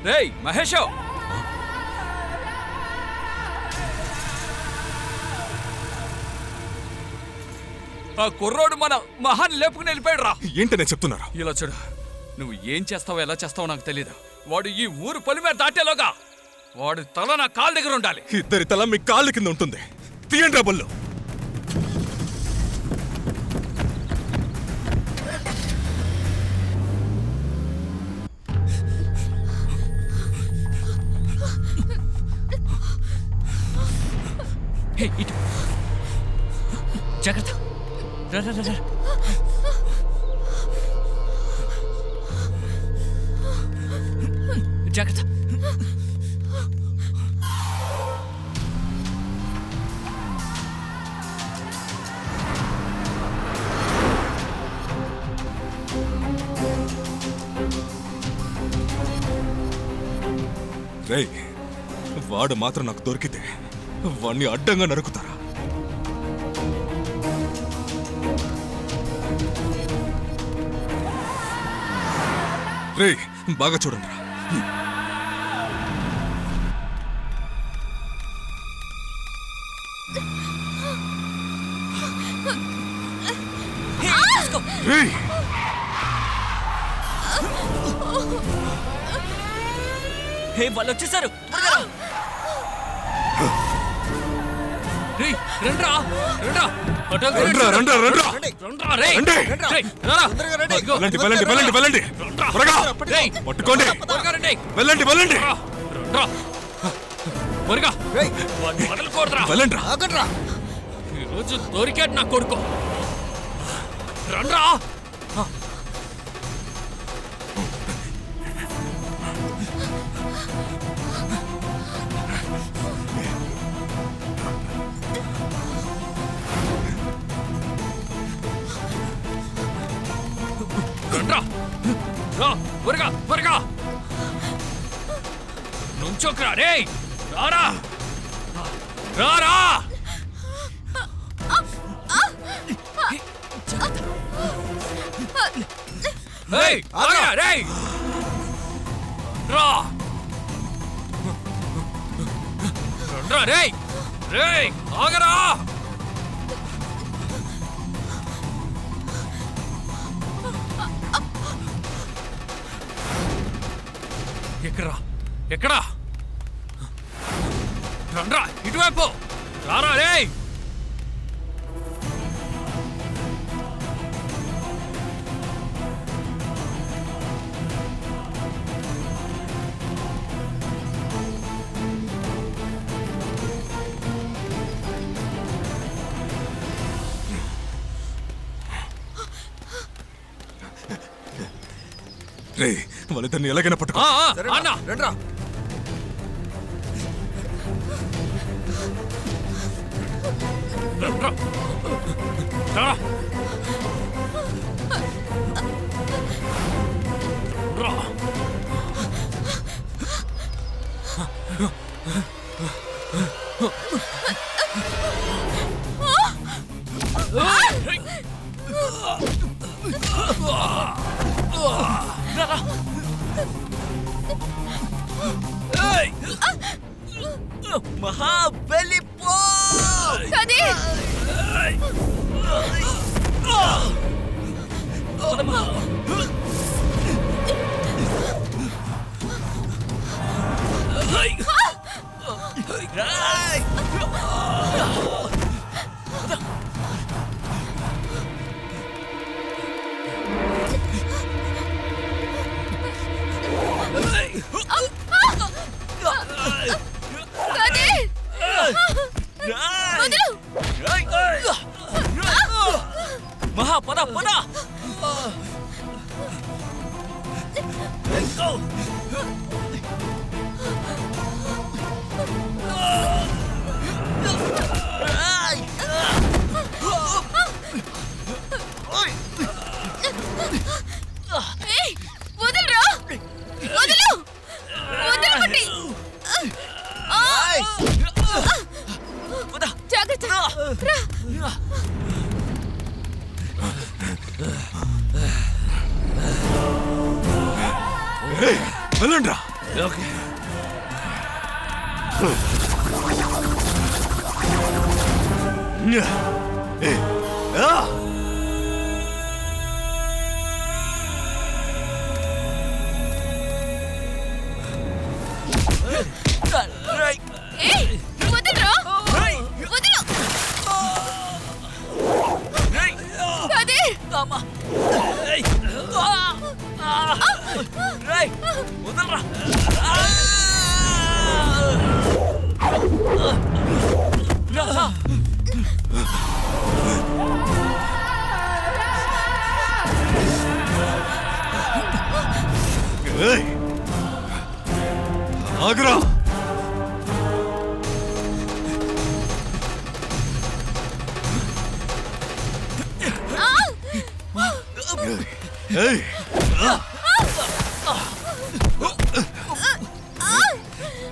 రేయ్ మహేష్, ఆ కుర్రోడు మన మహాన్ లేపుకుని వెళ్ళిపోయాడు రా. ఏంటనే చెప్తున్నారు? ఇలా చూడు, నువ్వు ఏం చేస్తావో ఎలా చేస్తావో నాకు తెలీదు. వాడు ఈ ఊరు పొలి మీద దాటేలోగా వాడు తల నా కాళ్ళ దగ్గర ఉండాలి. ఇద్దరి తల మీ కాళ్ళ కింద ఉంటుంది. తీయండి బళ్ళు. జాగ్రత్త. జాగ్రత్త. రేయ్, వాడు మాత్రం నాకు దొరికితే వాణ్ణి అడ్డంగా నరుకుతారా? రేయ్, బాగా చూడండి రా. రేయ్, వాళ్ళు వచ్చేసారు. రండ్రా రండ్రా రండ్రా రండ్రా రండ్రా రండ్రా రేయ్ రండి. రేయ్ రా వెళ్ళండి వెళ్ళండి వెళ్ళండి వెళ్ళండి. త్వరగా రేయ్ పట్టుకోండి. త్వరగా రండి. వెళ్ళండి వెళ్ళండి రండ్రా త్వరగా. వాడిని వదలకూడదురా. వెళ్ళండి. ఆగండ్రా. ఈరోజు దొరికాడు నా కొడుకు. రండ్రా. రండ్రా రా త్వరగా త్వరగా. నుంచోకరా రేయ్. రారా రారా. రేయ్ ఆగరా రేయ్. రా రండ్రా రేయ్. రేయ్ ఆగరా. ఎక్కడా ఎక్కడా. రండ్రా ఇటువైపు. రారా రేయ్. రేయ్, వాళ్ళిద్దరిని ఎలాగైనా పట్టుకో. అన్నా రండ్రా. రండ్రా రారా. రా మహా వెళ్ళిపో. మహా పద పద. వదలరా. వదలు. వదలమండి. జాగ్రత్త. రా. వెళ్ళండి రా. ఓకే. ఏయ్, వదలరా! వదలు! కదిర్! వదలరా. ఆగ్రా. ఏయ్,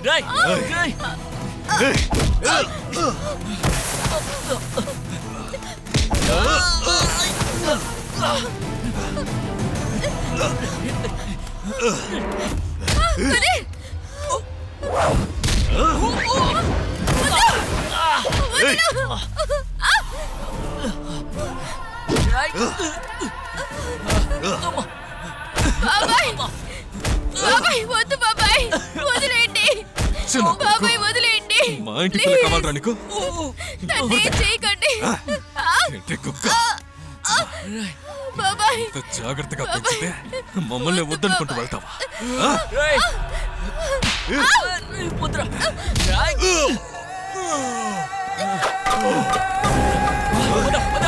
రేయ్, రేయ్. కదిర్! బాబాయ్! బాబాయ్, వద్దు బాబాయ్! వదిలేయండి! చిన్న బాబాయ్, వదిలేయండి! మా ఇంటి పిల్ల కావాలరా నీకు? నన్ను ఏం చేయకండి! ఏంటి కుక్క? బాబాయ్! ఇంత జాగ్రత్తగా పెంచితే మమ్మల్ని వద్దనుకుంటూ వెళ్తావా? ఆ? రేయ్. వదరా. వద, వద.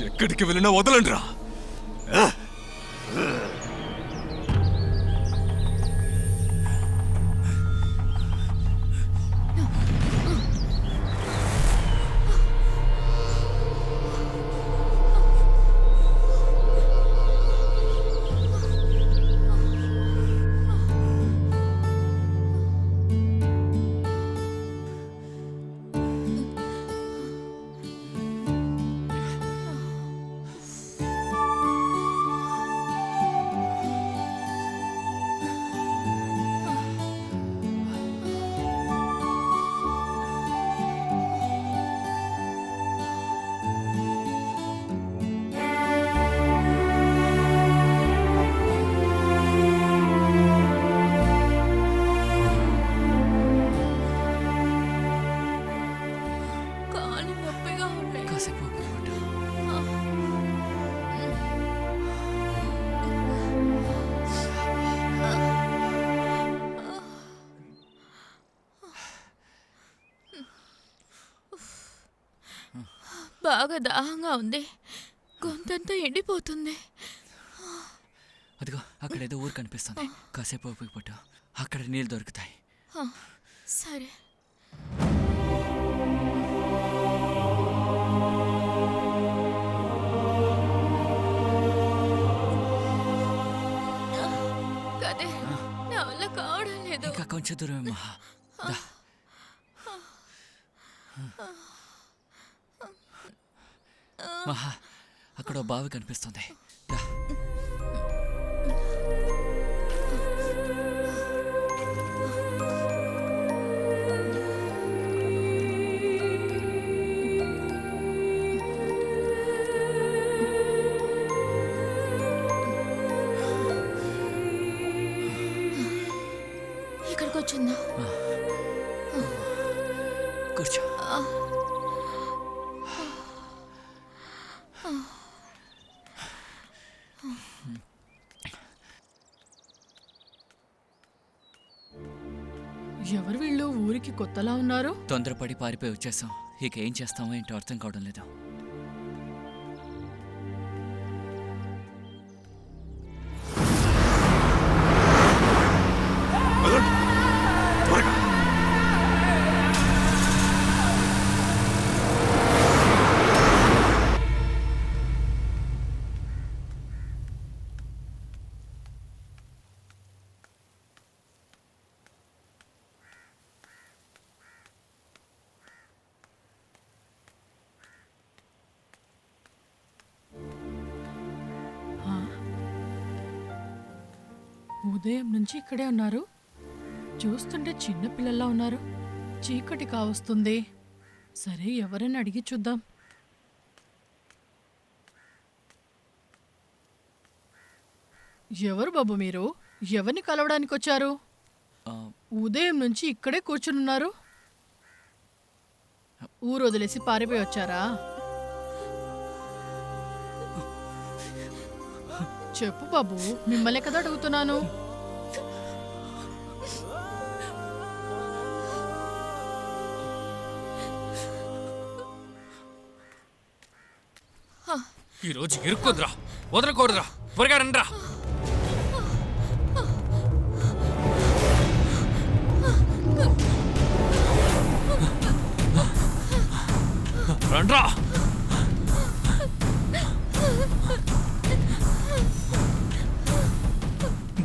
ఎక్కడికి వెళ్ళినా వదలండి రా. కాళ్ళు నొప్పిగా ఉన్నాయి. కాసేపు ఓపిక పట్టు. బాగా దాహంగా ఉంది. గొంతంతా ఎండిపోతుంది. అదిగో అక్కడ ఏదో ఊరు కనిపిస్తుంది. కాసేపు ఓపిక పట్టు. అక్కడ నీళ్ళు దొరుకుతాయి. సరే. కదిర్, నా వల్ల కావడం లేదు. ఇంకా కొంచెం దూరం మహా. దా. మహా, అక్కడ ఓ బావి కనిపిస్తుంది. దా. ఇక్కడికి వచ్చిందా? కూర్చో. ఎవరు వీళ్ళు ఊరికి కొత్తలా ఉన్నారు? తొందరపడి పారిపోయి వచ్చేసాం. ఇక ఏం చేస్తామో ఏంటో అర్థం కావడం లేదు. వెళ్ళండి, త్వరగా. ఉదయం నుంచి ఇక్కడే ఉన్నారు. చూస్తుంటే చిన్న పిల్లల్లా ఉన్నారు. చీకటి కావస్తుంది. సరే, ఎవరైనా అడిగి చూద్దాం. ఎవరు బాబు మీరు? ఎవరిని కలవడానికి వచ్చారు? ఆ, ఉదయం నుంచి ఇక్కడే కూర్చునున్నారు. ఊరు వదిలేసి పారిపోయి వచ్చారా? చెప్పు బాబు, మిమ్మల్ని కదా అడుగుతున్నాను. ఈరోజు ఇరుక్కుందిరా, వదలకూడదురా, త్వరగా రండిరా. రండ్రా.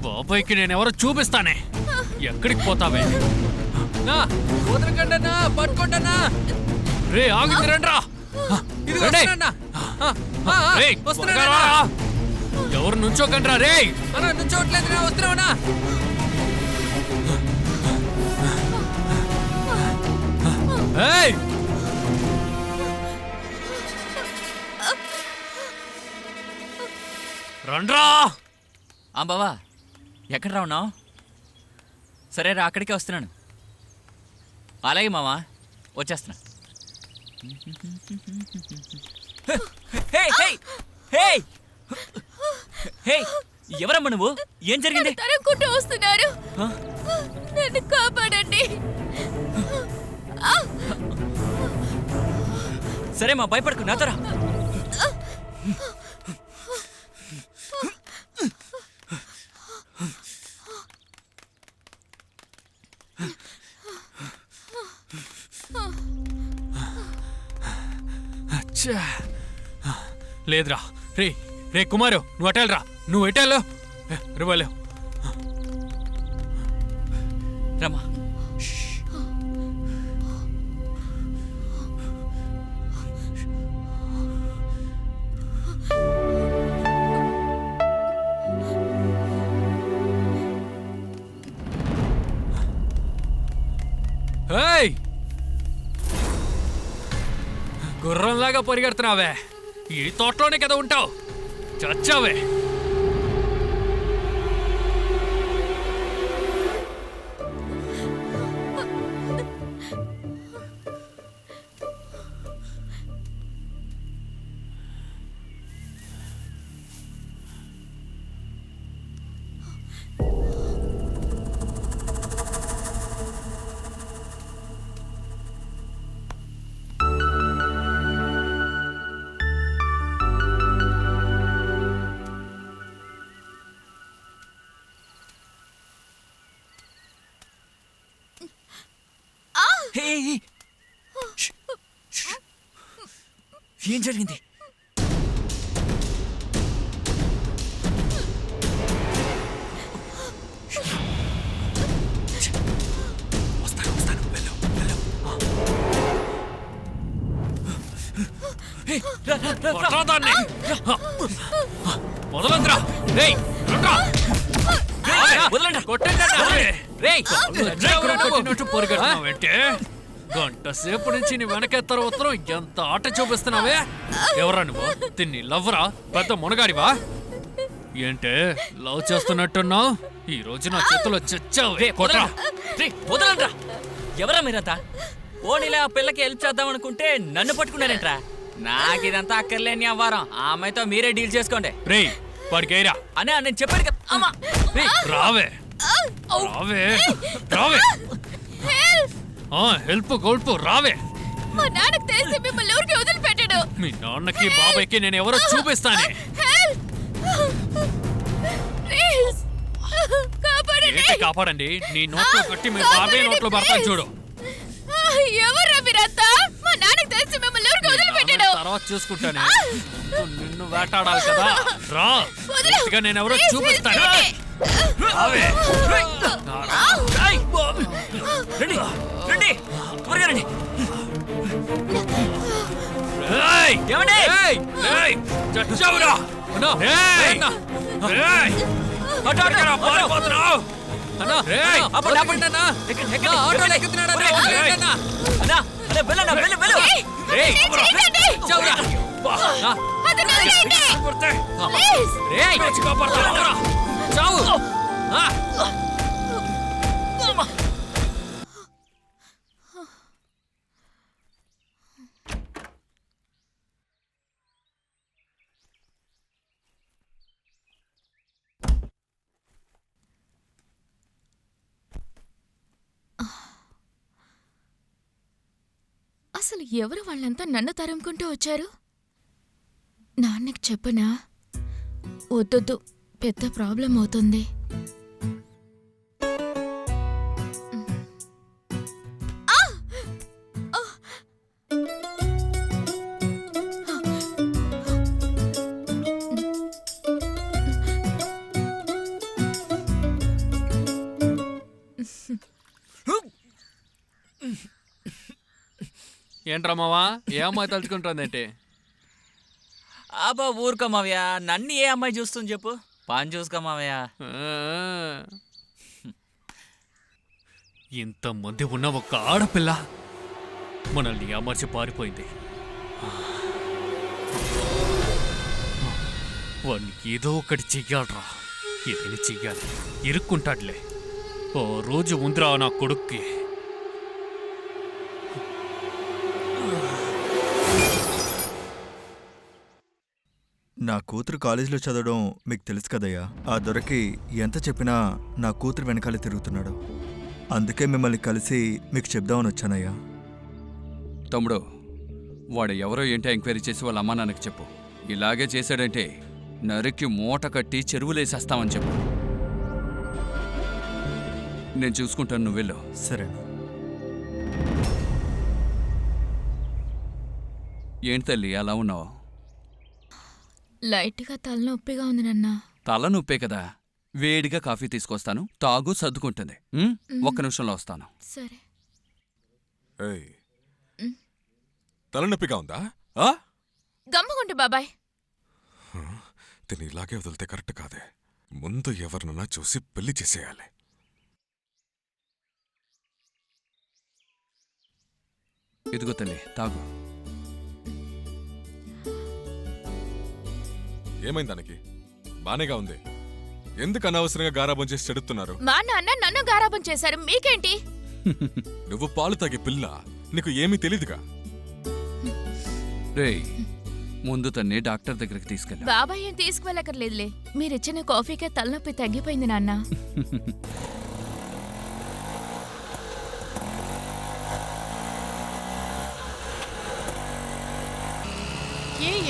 బాబాయ్కి నేనెవరో చూపిస్తానే. ఎక్కడికి పోతావే? వదలకండన్నా, పట్టుకోండన్నా. రే ఆగింది, రండ్రా. ఇది రండి. వస్తున్నానా? రేయ్, త్వరగా రా. ఎవరు నుంచోకండ్రా రే. అన్నా నుంచోట్లేదురా, వస్తున్నావునా? ఏయ్, రండ్రా. బావా, ఎక్కడ రా ఉన్నావు? సరే రా, అక్కడికే వస్తున్నాను. అలాగే మావా, వచ్చేస్తున్నా. హే, హే, హే, హే, ఎవరమ్మా నువ్వు? ఏం జరిగింది? తరుముకుంటూ వస్తున్నారు. నన్ను కాపాడండి. సరే మా, భయపడకు, నాతో రా. అచ్చా. లేదురా. రే రే కుమారు, నువ్వు అటెల్రా. నువ్వు ఎటెళ్ళు. రువలేవు. రమ్మా. ఏయ్, గుర్రంలాగా పరిగెడుతున్నావే. ఈ తోటలోనే కదా ఉంటావు. చచ్చావే. హే, హే. ష్, ష్. ఏం జరిగింది? వస్తాను, వెళ్ళు, వెళ్ళు. హే, రా, రా, రా, రా. పట్రా దాన్ని. వదలండ్రా. రేయ్, రండ్రా. రేయ్, వదలండి. కొట్టండి. రేయ్, కొట్టినట్టు పరిగెడుతున్నావేంటే? గంట సేపు నుంచి నీ వెనకెత్తర ఉత్తరం ఎంత ఆట చూపిస్తున్నావే. ఎవరా నువ్వు? తిన్ని లవ్వరా? పెద్ద మునగాడివా ఏంటే? లవ్ చేస్తున్నట్టున్నావు. ఈ రోజు నా చేతిలో చచ్చావే. కొట్రా. వదలండ్రా. ఎవరా మీరంతా? ఓనిలా ఆ పిల్లకి హెల్ప్ చేద్దాం అనుకుంటే నన్ను పట్టుకున్నారేంట్రా? నాకు ఇదంతా అక్కర్లేని అవ్వారం. ఆ అమ్మాయితో మీరే డీల్ చేసుకోండి. రేయ్, వాడికేరా. అనే నేను చెప్పాను కదా. అమ్మా. రావే, రావే, రావే. హెల్ప్ గోల్పు రావే. మా నాన్నకు తెలిసి మిమ్మల్ని ఊరికి వదిలిపెట్టాడు. మీ నాన్నకి బాబాయ్కి నేను ఎవరో చూపిస్తానే. ప్లీజ్ కాపాడండి. ఏంటి కాపాడండి? నీ నోట్లో కట్టి మీ బాబాయ్ నోట్లో పడతాను చూడు. ఎవరు మీరంతా? మా నాన్నకు తెలిసి మిమ్మల్ని ఊరికి వదిలిపెట్టాడు. తర్వాత చూసుకుంటానే. నిన్ను వేటాడాలి కదా. రా, గట్టిగా నేను ఎవరో చూపిస్తాను. రావే. రండి రండి త్వరగా రండి. ఏయ్! ఏమండి? ఏయ్! ఏయ్! చచ్చావురా! ఏయ్! ఏయ్! అటు, అటు, ఎక్కడికి రా, అటు. పారిపోతున్నావు? ఏయ్! ఆపండి, ఆపండి. ఎక్కండి, ఆటోలో ఎక్కుతున్నాడు అన్నా, ఏయ్! అన్నా. అన్నా, అదే వెళ్ళు, వెళ్ళు. ఏయ్! చేయకండి. చచ్చావురా! అతను వదిలేయండి. కొడితే. ప్లీజ్. ఏయ్! వచ్చి కాపాడుతావా? చావు! ఆ! అసలు ఎవరు వాళ్ళంతా నన్ను తరుముకుంటూ వచ్చారు? నాన్నకి చెప్పనా? వద్దొద్దు, పెద్ద ప్రాబ్లం అవుతుంది. ఏంట్రా మావా, ఏ అమ్మాయి తలుచుకుంటుందంటే? అబ్బా ఊరుకో మావయ్య, నన్ను ఏ అమ్మాయి చూస్తుంది చెప్పు. పాన్ చూసుకో మావయ్య. ఇంతమంది ఉన్న ఒక ఆడపిల్ల మనల్ని అమర్చి పారిపోయింది. వాడిని ఏదో ఒకటి చెయ్యాలరా, ఏదైనా చెయ్యాలి. ఇరుక్కుంటాడులే. ఓ రోజు ఉందిరా నా కొడుక్కి. నా కూతురు కాలేజీలో చదవడం మీకు తెలుసు కదయ్యా. ఆ దొరకి ఎంత చెప్పినా నా కూతురు వెనకాలే తిరుగుతున్నాడు. అందుకే మిమ్మల్ని కలిసి మీకు చెప్దామని వచ్చానయ్యా. తమ్ముడు, వాడు ఎవరో ఏంటో ఎంక్వైరీ చేసి వాళ్ళ అమ్మా నాన్నకి చెప్పు. ఇలాగే చేశాడంటే నరికి మూట కట్టి చెరువులేసేస్తామని చెప్పు. నేను చూసుకుంటాను, నువ్వు వెళ్ళు. సరే. ఏంటి తల్లి అలా ఉన్నావు? లైట్గా తలనొప్పిగా ఉంది నాన్న. తలనొప్పే కదా, వేడిగా కాఫీ తీసుకొస్తాను, తాగు, సర్దుకుంటుంది. ఒక్క నిమిషంలో వస్తాను. సరే. ఏయ్, తలనొప్పిగా ఉందా? గమ్ముకుంటు బాబాయ్. దీన్ని ఇలాగే వదిలితే కరెక్ట్ కాదే. ముందు ఎవరినన్నా చూసి పెళ్లి చేసేయాలి. ఇదిగో తల్లి, తాగు. ఏమైంది దానికి? బానేగా ఉంది. ఎందుకు అనవసరంగా గారాబం చేసి చెడుతున్నారు? మా నాన్న నన్ను గారాబం చేశారు, మీకేంటి? నువ్వు పాలు తాగే పిల్ల, నీకు ఏమీ తెలీదుగా. రేయ్, ముందు తన్ని డాక్టర్ దగ్గరికి తీసుకెళ్ళా. బాబాయ్ ఏం తీసుకువెళ్ళకర్లేదులే. మీరిచ్చిన కాఫీకే తలనొప్పి తగ్గిపోయింది నాన్న.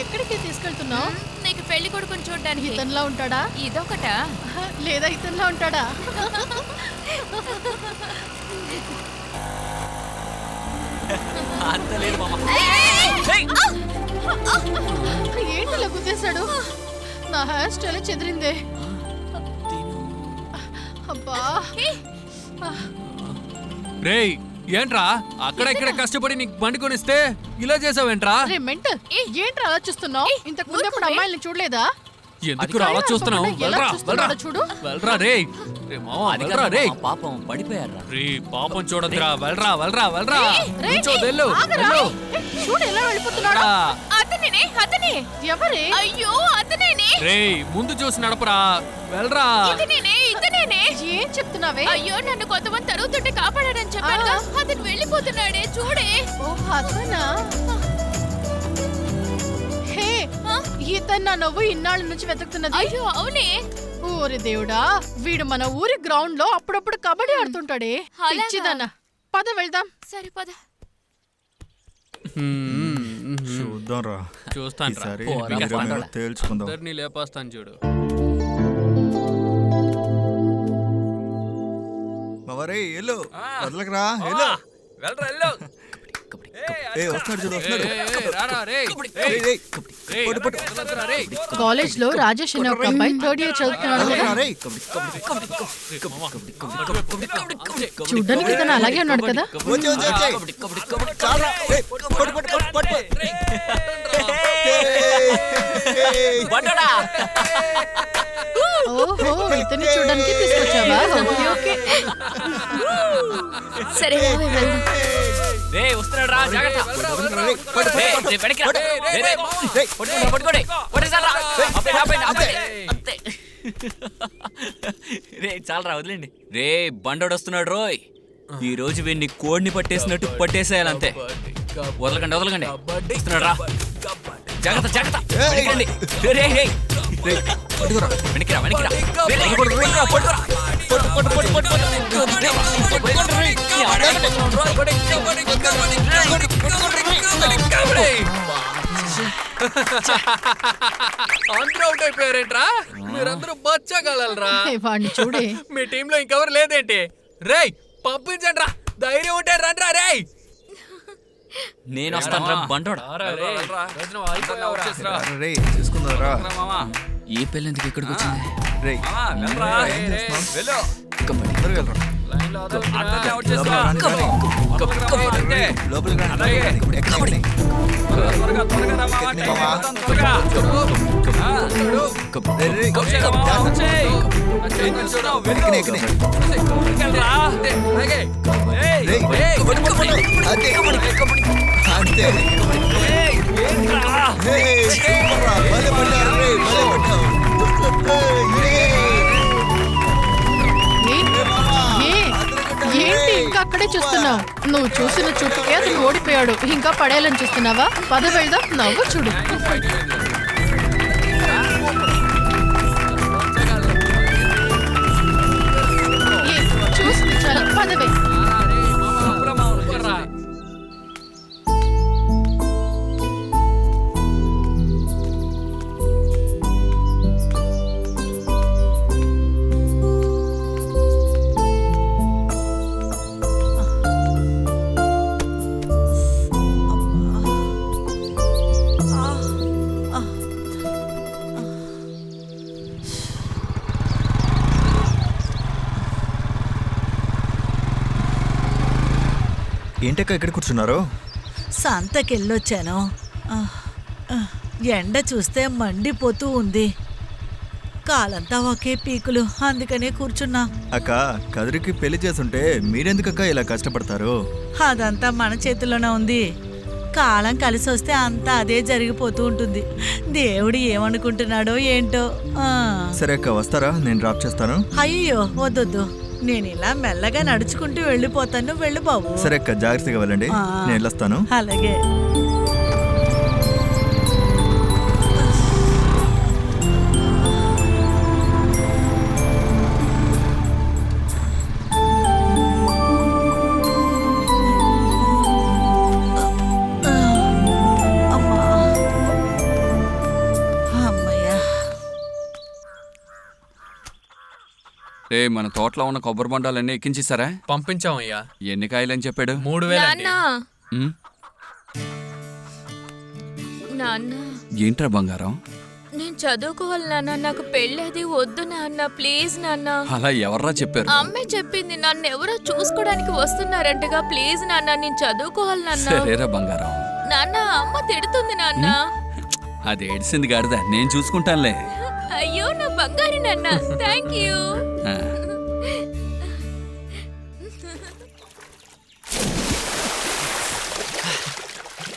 ఎక్కడికి తీసుకెళ్తున్నావు? నీకు పెళ్లి కొడుకుని చూడడానికి. ఇతనిలా ఉంటాడా? ఇదొకటా? లేదా ఇతనిలా ఉంటాడా? అంత లేదు మామ. ఏంటిలా గుద్దేశాడు? నా హెయిర్ స్టైల్ చెదిరిందే. అబ్బా. రేయ్, ఏంట్రా అక్కడ ఇక్కడ కష్టపడి నీకు బండి కొనిస్తే ఇలా చేసావేంట్రా? రే మెంటల్, ఏంట్రా అలా చూస్తున్నావు? ఇంతకు ముందు ఎప్పుడు అమ్మాయిల్ని చూడలేదా? ఎందుకు అలా చూస్తున్నావు? ఎలా వెళ్ళరా, చూస్తున్నాడో వెళ్ళరా. చూడు. వెళ్ళరా రే. రే మావా, అది వెళ్ళరా కాదు రే. మామ, పాపం పడిపోయారా. రే పాపం చూడద్దురా. వెళ్ళరా, వెళ్ళరా, వెళ్ళరా. రే, నుంచో, వెళ్ళు, ఆగరా. వెళ్ళు. చూడు ఎలా వెళ్ళిపోతున్నాడు. రా. అతనేనే, అతనే. ఎవరే? అయ్యో అతనేనే. రే ముందు చూసి నడపరా. వెళ్ళరా. ఇతనేనే, ఇతనేనే. ఏం చెప్తున్నావే? అయ్యో నన్ను కొంతమంది తరుగుతుంటే కాపాడాడని చెప్పానుగా. అతను వెళ్ళిపోతున్నాడే, చూడే. ఓ అతనా? హే, ఇతన్నా నువ్వు ఇన్నాళ్ళ నుంచి వెతుకుతున్నది? అయ్యో అవునే. ఓరి దేవుడా, వీడు మన ఊరి గ్రౌండ్ లో అప్పుడప్పుడు కబడ్డీ ఆడుతుంటాడే. అలాగా? పిచ్చిదన్నా. పద వెళ్దాం. సరే పద. చూద్దాం రా, చూస్తాను రా. ఈసారి పోరా, మీరేమో పండుగ. తేల్చుకుందాం. అందరినీ లేపేస్తాను చూడు. మవరే ఎల్లు వదలకరా, ఎల్లు. ఏ వస్తాడు చూడు, వస్తాడు. రారా రే. ఏయ్, ఏయ్, పట్టు, పట్టు. కాలేజ్ లో రాజేష్ అనే ఒక అబ్బాయి 3rd ఇయర్ చదువుతున్నాడు కదా. వదలకరా, రేయ్. చూడ్డానికి ఇతను అలాగే ఉన్నాడు కదా. వచ్చే, వచ్చే, వచ్చే. చాలురా. ఏయ్, పట్టు, పట్టు, పట్టు, పట్టు. ఏయ్. బండోడా ఓహో, ఇతన్ని చూడడానికి తీసుకొచ్చావా? Okay okay. సరే రావే వెళ్దాం. రే వస్తున్నాడు రా, జాగ్రత్త. రేయ్, పట్టు, రే, పట్టు, రే, వెనక్కి రా. రే, రే, రేయ్. పట్టుకోండి. పట్టేసారా? ఆపండి, ఆపండి, ఆపండి. అంతే. రే చాలరా, వదిలేండి. రే బండోడు వస్తున్నాడు రోయ్. ఈ రోజు వీడిని కోడిని పట్టేసినట్టు పట్టేసేయాలంతే. వదలకండి, వదలకండి. వస్తున్నాడు రా. జాగ్రత్త, జాగ్రత్త. వెనకండి. రే, రే, రే. పట్టుకురా. వెనక్కి రా, వెనక్కి రా. రే, రే, పట్టుకురా, పట్టుకురా. పట్టు, పట్టు, పట్టు, పట్టు, పట్టు. రే, పట్టుకోండి, రే. ఈ ఆడాలి పట్టుకోండి, రోయ్. అందరూ అవుట్ అయిపోయారేంట్రా? మీరందరూ బచ్చగలరా? ఏ, వాడిని చూడే. మీ టీంలో ఇంకెవరు లేదేంటి? రేయ్ పంపించండి రా, ధైర్యం ఉంటే రండి రా. రేయ్ నేను వస్తాను రా బండోడా. రేయ్, చూసుకుందారా. ఏ పెళ్ళి ఎందుకు ఇక్కడికి వచ్చింది? రేయ్, ఏం చేస్తున్నావ్? అందరూ వెళ్ళరా. లోపలికి రండి. ఎక్కడికి? రేయ్, రేయ్, ఎక్కడికి, ఎక్కడికి? రేయ్, పట్టు, పట్టు, పట్టు. అంతే. అంతే. రేయ్, సూపర్ రా. భలే పడ్డారు, రేయ్, భలే పడ్డావు. ఏంటి ఇంకా అక్కడే చూస్తున్నావు? నువ్వు చూసిన చూపుకే అతను ఓడిపోయాడు. ఇంకా పడేయాలని చూస్తున్నావా? పద వెళ్దాం. నవ్వు చూడు. చూసింది చాలా. పదవే. ఏంటక్క ఎక్కడ కూర్చున్నారు? సంతకెళ్ళొచ్చాను. ఎండ చూస్తే మండిపోతూ ఉంది. కాలంతా ఒకే పీకులు, అందుకనే కూర్చున్నా. అక్క, కదిరికి పెళ్లి చేసుంటే మీరెందుకక్క ఇలా కష్టపడతారు? అదంతా మన చేతిలోనే ఉంది. కాలం కలిసి వస్తే అంతా అదే జరిగిపోతూ ఉంటుంది. దేవుడు ఏమనుకుంటున్నాడో ఏంటో. సరే అక్క, వస్తారా? నేను డ్రాప్ చేస్తాను. అయ్యో వద్దొద్దు, నేను ఇలా మెల్లగా నడుచుకుంటూ వెళ్ళిపోతాను. వెళ్ళు బాబు. సరే అక్క, జాగ్రత్తగా వెళ్ళండి. నేను వెళ్ళొస్తాను. అలాగే. ఏ మన తోటలో ఉన్న కొబ్బరి బొండాలన్నీ ఎక్కించేశారా? పంపించామయ్యా. ఎన్ని కాయలని చెప్పాడు? 3000. ఉమ్, నాన్న ఏంట్రా బంగారం? నేను చదువుకోవాలి నాన్న. నాకు పెళ్ళేది వద్దు నాన్న. ప్లీజ్ నాన్న. అలా ఎవర్రా చెప్పారు? అమ్మే చెప్పింది. నన్ను ఎవరో చూసుకోవడానికి వస్తున్నారంటగా. ప్లీజ్ నాన్న, నేను చదువుకోవాలి నాన్న. సరేరా బంగారం. నాన్న అమ్మ తిడుతుంది నాన్న. అది ఏడిసింది గాడిద, నేను చూసుకుంటానులే. అయ్యో నా బంగారు నాన్న. Thank you. ఆ.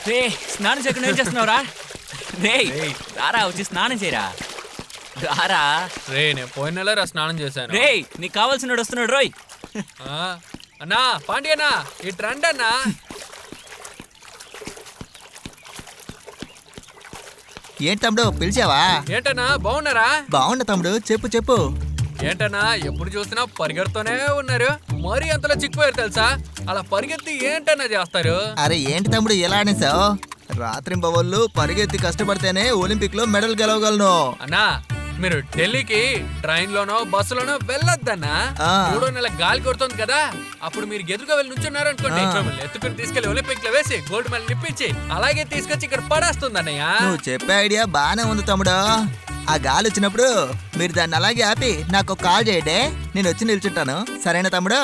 రే స్నానం చేయకుండా ఏం చేస్తున్నావురా? రే రారా, వచ్చి స్నానం చేయరా. రారా. రే నేను పోయిన నెల స్నానం చేశాను. రే నీకు కావాల్సినోడు వస్తున్నాడు రోయ్. అన్నా పాండి అన్నా, ఇటు రండి అన్నా. ఏంటి తమ్ముడు, పిలిచావా? ఏంటన్నా బాగున్నారా? బాగుండ తమ్ముడు, చెప్పు చెప్పు. ఏంటన్నా ఎప్పుడు చూసినా పరిగెడుతూనే ఉన్నారు, మరీ అంతలో చిక్కిపోయారు తెలుసా? అలా పరిగెత్తి ఏంటన్నా చేస్తారు? అరే ఏంటి తమ్ముడు ఎలా ఆనేసావు? రాత్రింబవళ్ళు పరిగెత్తి కష్టపడితేనే ఒలింపిక్ లో మెడల్ గెలవగలను. అన్నా మీరు ఢిల్లీకి ట్రైన్ లోనో బస్సులోనో వెళ్ళొద్దన్నా. 3 నెలల గాలి కొడుతుంది కదా, అప్పుడు మీరు ఎదురుగా వెళ్ళి నుంచున్నారు అనుకోండి, మిమ్మల్ని ఎత్తుకుని తీసుకెళ్లి ఒలింపిక్ లో వేసి గోల్డ్ మెడల్ నిప్పించి అలాగే తీసుకొచ్చి ఇక్కడ పడేస్తుంది అన్నయ్య. నువ్వు చెప్పే ఐడియా బానే ఉంది తమ్ముడు. ఆ గాలి వచ్చినప్పుడు మీరు దాన్ని అలాగే ఆపి నాకు ఒక కాల్ చేయండి, నేను వచ్చి నిల్చుంటాను. సరేనా తమ్ముడు?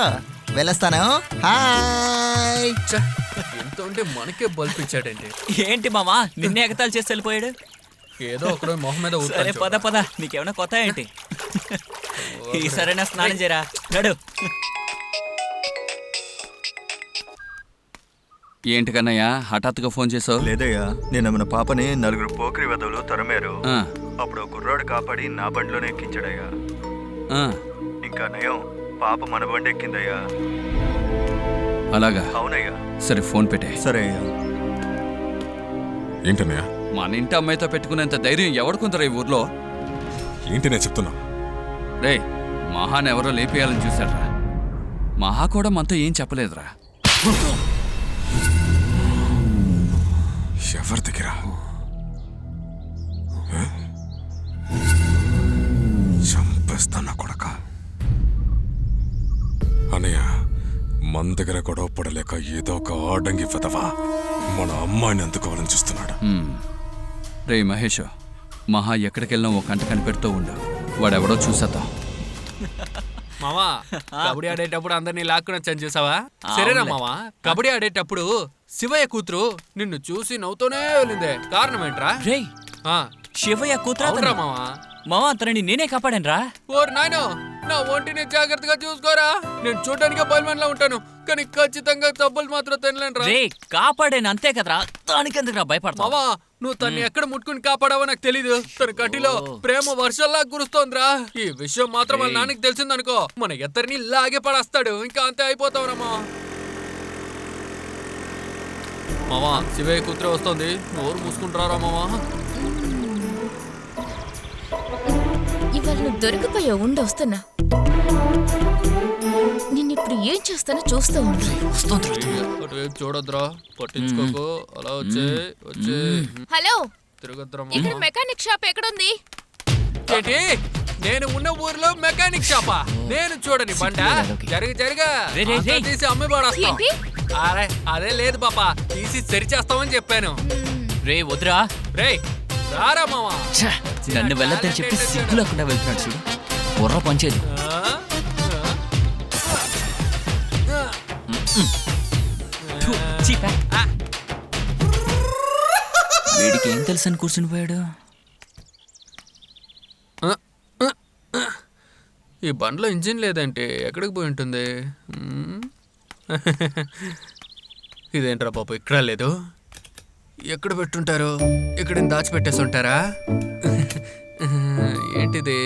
వెళ్ళొస్తాను. హాయ్. ఎంత ఉంటే మనకే బల్పించాడండి. ఏంటి మామా నిన్నే ఎగతాలు చేసి వెళ్ళిపోయాడు? ఏదో ఒకరోజు మొహం మీద సరే పద పద, నీకేమైనా కొత్త ఏంటి? ఈసారైనా స్నానం చేయరా, నడు. ఏంటి కన్నయ్య హఠాత్తుగా ఫోన్ చేసావు? లేదయ్యా, నేను మన పాపని 4 పోకిరి వెదవులు తరిమారు. అప్పుడు కుర్రాడు కాపాడి నా బండిలోనే ఎక్కించాడయ్యా. ఇంకా నయం, పాప మన బండి ఎక్కిందయ్యా. అలాగా? అవునయ్యా. సరే ఫోన్ పెట్టే. సరే అయ్యా. ఏంటన్నయ్య? మన ఇంటి అమ్మాయితో పెట్టుకునేంత ధైర్యం ఎవడుకుందరా ఈ ఊర్లో? ఏంటి నేను చెప్తున్నా? రే మహాన్ ఎవరో లేపేయాలని చూశాడ్రా. మహా కూడా మనతో ఏం చెప్పలేదురా. ఎవరి దగ్గర? చంపేస్తానా కొడక. అనయ్య మన దగ్గర గొడవ పడలేక ఏదో ఒక ఆడంగి ఫెదవా మన అమ్మాయిని అందుకోవాలని చూస్తున్నాడు. రే మహేష్, మహా ఎక్కడికెళ్ళినా ఓ కంట కనిపెడుతూ ఉండు, వాడెవడో చూసేద్దాం. మావా కబడ్డీ ఆడేటప్పుడు అందరినీ లాక్కుని వచ్చాను చూసావా? సరేనా మావా, కబడ్డీ ఆడేటప్పుడు శివయ్య కూతురు నిన్ను చూసి నవ్వుతూనే వెళ్ళిందే, కారణం ఏంట్రా? రేయ్ శివయ్య కూతురా మావా? మావా అతనిని నేనే కాపాడాను రా. ఓర్ నాయనో, నా ఒంటిని జాగ్రత్తగా చూసుకోరా. నేను చూడడానికి బయలుమనిలా ఉంటాను, కానీ ఖచ్చితంగా తప్పులు మాత్రం తినలేను. రే కాపాడాను అంతే కదరా, దానికెందుకురా భయపడతావా? మావా నువ్వు తన్ని ఎక్కడ ముట్టుకుని కాపాడావో నాకు తెలీదు. తన కంటిలో ప్రేమ వర్షంలా కురుస్తోందిరా. ఈ విషయం మాత్రం వాళ్ళ నాన్నకి తెలిసిందనుకో, మన ఇద్దరిని లాగే పడేస్తాడు. ఇంకా అంతే అయిపోతావురా మావా. మావా శివయ్య కూతురే వస్తుంది, నోరు మూసుకుంటారా మావా? ఇవాళ నువ్వు దొరికిపోయా, ఉండొస్తున్నా. నిన్నిప్పుడు ఏం చేస్తానో చూస్తూ ఉండు. అటువైపు చూడొద్దురా, పట్టించుకోకు. అలా వచ్చే వచ్చే హలో, తిరగద్దురా. ఇక్కడ మెకానిక్ షాప్ ఎక్కడుంది? ఏంటి నేను ఉన్న ఊర్లో మెకానిక్ షాపా? నేను చూడని బండ జరగ తీసి అమ్మి పడేస్తాం. అరే అదే లేదు పాపా, తీసి సరిచేస్తామని చెప్పాను. రే వద్దురా. రే రారా మావా. నన్ను వెళ్ళొద్దని చెప్పి సిగ్గు లేకుండా వెళ్తున్నాడు చూడు, బుర్ర పంచేది. వీడికి ఏం తెలుసు అని కూర్చుని పోయాడు. ఈ బండ్లో ఇంజిన్ లేదంటే ఎక్కడికి పోయి ఉంటుంది? ఇదేంట్రా పాప ఇక్కడ లేదు? ఎక్కడ పెట్టుంటారు? ఇక్కడ దాచిపెట్టేసి ఉంటారా? ఏంటిది?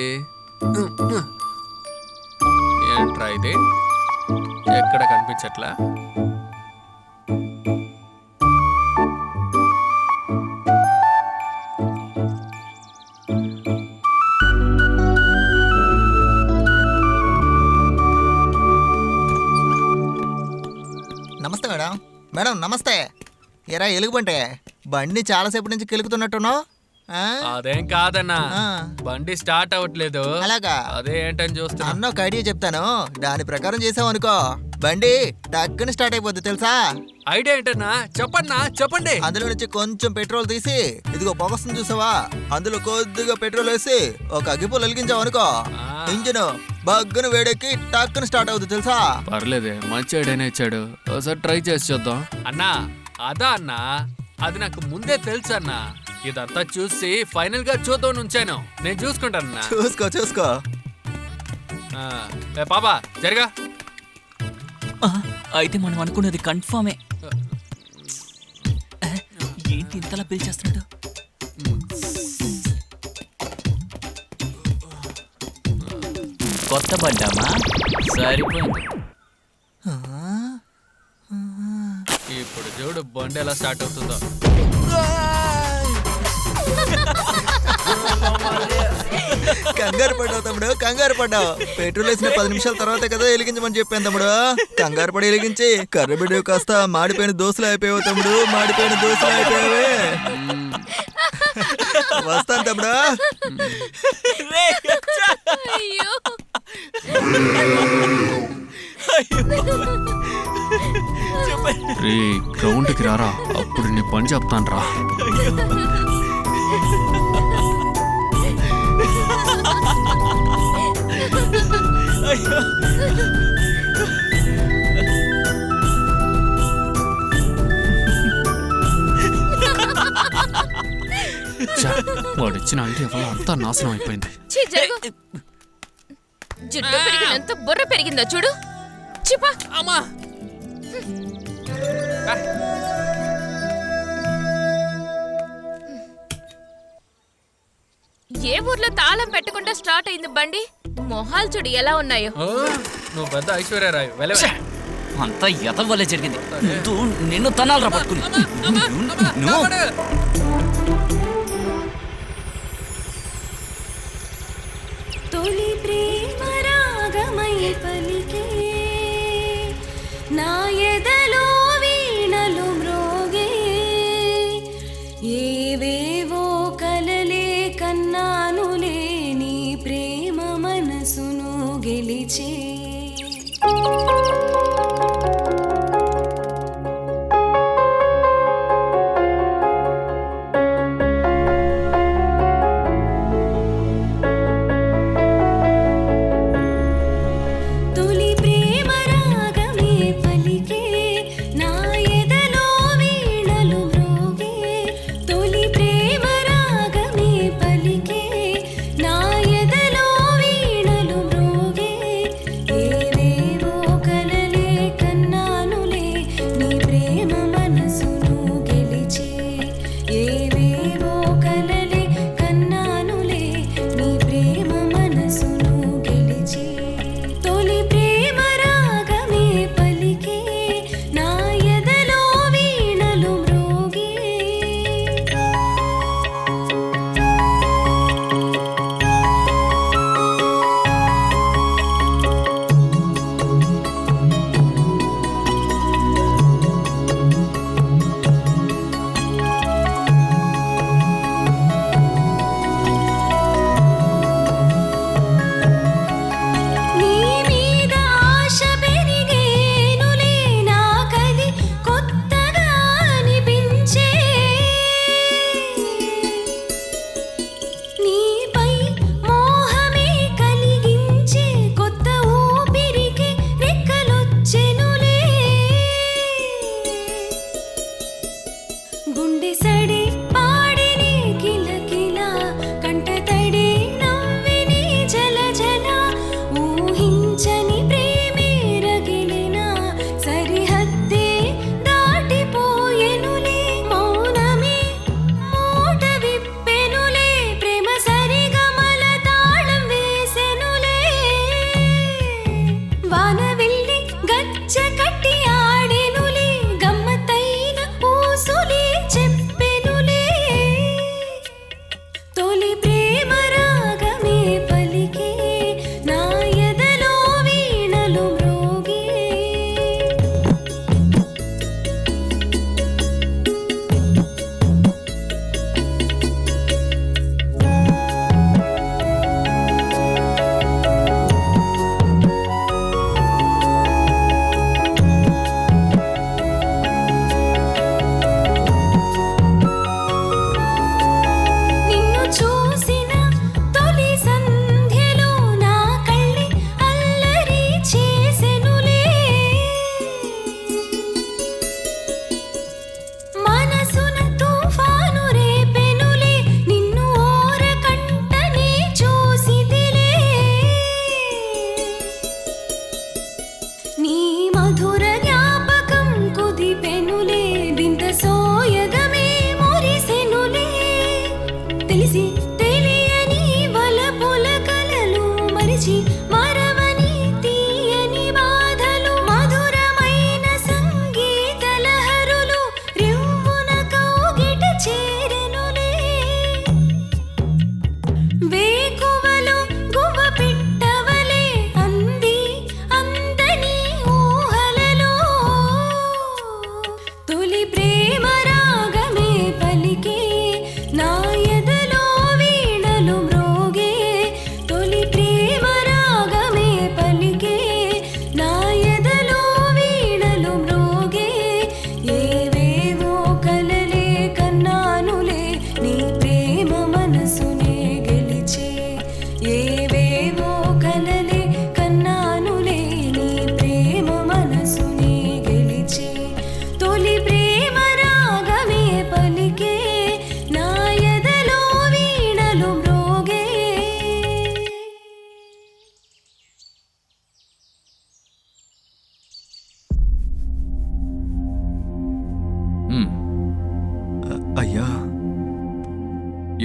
ఏంట్రా ఇది? ఎక్కడ కనిపించట్లా? నమస్తే మేడం. మేడం నమస్తే. ఎరా ఎలుగుబంటే, బండి చాలాసేపు నుంచి కెలుకుతున్నట్టున్నావు. అదేం కాదన్నా, బండి స్టార్ట్ అవ్వట్లేదు. అలాగా? అదే ఏంటని చూస్తున్నా. అన్న ఒక ఐడియా చెప్తాను, దాని ప్రకారం చేసావు అనుకో, బండి టక్కుని స్టార్ట్ అయిపోద్ది తెలుసా? ఐడియా ఏంటన్నా? చెప్పన్నా, చెప్పండి. అందులో నుంచి కొంచెం పెట్రోల్ తీసి, ఇదిగో పొగస్తుంది చూసావా, అందులో కొద్దిగా పెట్రోల్ వేసి ఒక అగ్గిపుల్ల వెలిగించావు అనుకో, ఇంజిన్ బగ్గును వేడెక్కి టక్కుని స్టార్ట్ అవుతుంది తెలుసా? పర్లేదే, మంచి ఐడియానే ఇచ్చాడు. ఒకసారి ట్రై చేసి చూద్దాం. అన్నా అదా అన్నా, అది నాకు ముందే తెలుసు అన్నా. ఇదంతా చూసి ఫైనల్ గా చూద్దాం ఉంచాను. నేను చూసుకుంటానన్నా. చూసుకో చూసుకో. పాపా జరగా. అయితే మనం అనుకున్నది కన్ఫర్మే. ఏంటి ఇంతలా పిలిచేస్తున్నాడు? కొత్త బండామా? సరిపోయింది. ఇప్పుడు చూడు బండి ఎలా స్టార్ట్ అవుతుందో. కంగారు పడ్డావు తమ్ముడు, కంగారు పడ్డావు. పెట్రోల్ వేసిన 10 నిమిషాల తర్వాత కదా వెలిగించమని చెప్పాను తమ్ముడు. కంగారు పడి వెలిగించి కర్రబిడ్డ కాస్త మాడిపోయిన దోశలు అయిపోయావు తమ్ముడు, మాడిపోయిన దోశలు అయిపోయావే. వస్తాను తమ్ముడు. అయ్యో రే గ్రౌండ్కి రారా, అప్పుడు నీ పని చెప్తాను రా. వాడు ఇచ్చిన అంటే వల్ల అంతా నాశనం అయిపోయింది. ఛీ, జరుగు. జుట్టు పెరిగినంత బుర్ర పెరిగిందా చూడు. చిపా అమ్మా ఏ ఊర్లో తాళం పెట్టకుండా స్టార్ట్ అయింది బండి? మొహాలు చూడు ఎలా ఉన్నాయో. నువ్వు పెద్ద ఐశ్వర్యరాయ్ అంతా ఎదవలే జరిగింది. నిన్ను తనాలరా పట్టుకుని. తొలి ప్రేమ రాగమై పలికే నా ఎదలో వీణలు మ్రోగే ఏవేవో కలలే కన్నానులే నీ ప్రేమ మనసును గెలిచే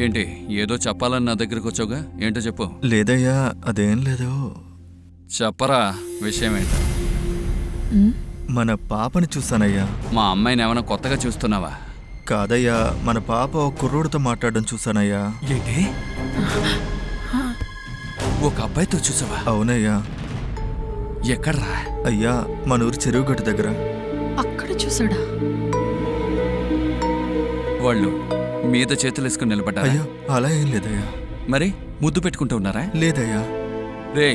ఏంటి ఏదో చెప్పాలని నా దగ్గరకు వచ్చావుగా? ఏంటో చెప్పు. లేదయ్యా, అదేం లేదు. చెప్పరా, విషయం ఏంటి? మన పాపని చూసానయ్యా. మా అమ్మాయిని ఏమైనా కొత్తగా చూస్తున్నావా? కాదయ్యా, మన పాప ఒక కుర్రోడితో మాట్లాడడం చూసానయ్యా. ఏంటి? ఒక అబ్బాయితో చూసావా? అవునయ్యా. ఎక్కడ్రా? అయ్యా, మన ఊరి చెరువు గట్టు దగ్గర. అక్కడ చూసాడా? వాళ్ళు మీద చేతులు వేసుకుని నిలబడ్డారా? అయ్యో, అలా ఏం లేదయ్యా. మరి ముద్దు పెట్టుకుంటూ ఉన్నారా? లేదయ్యా. రే,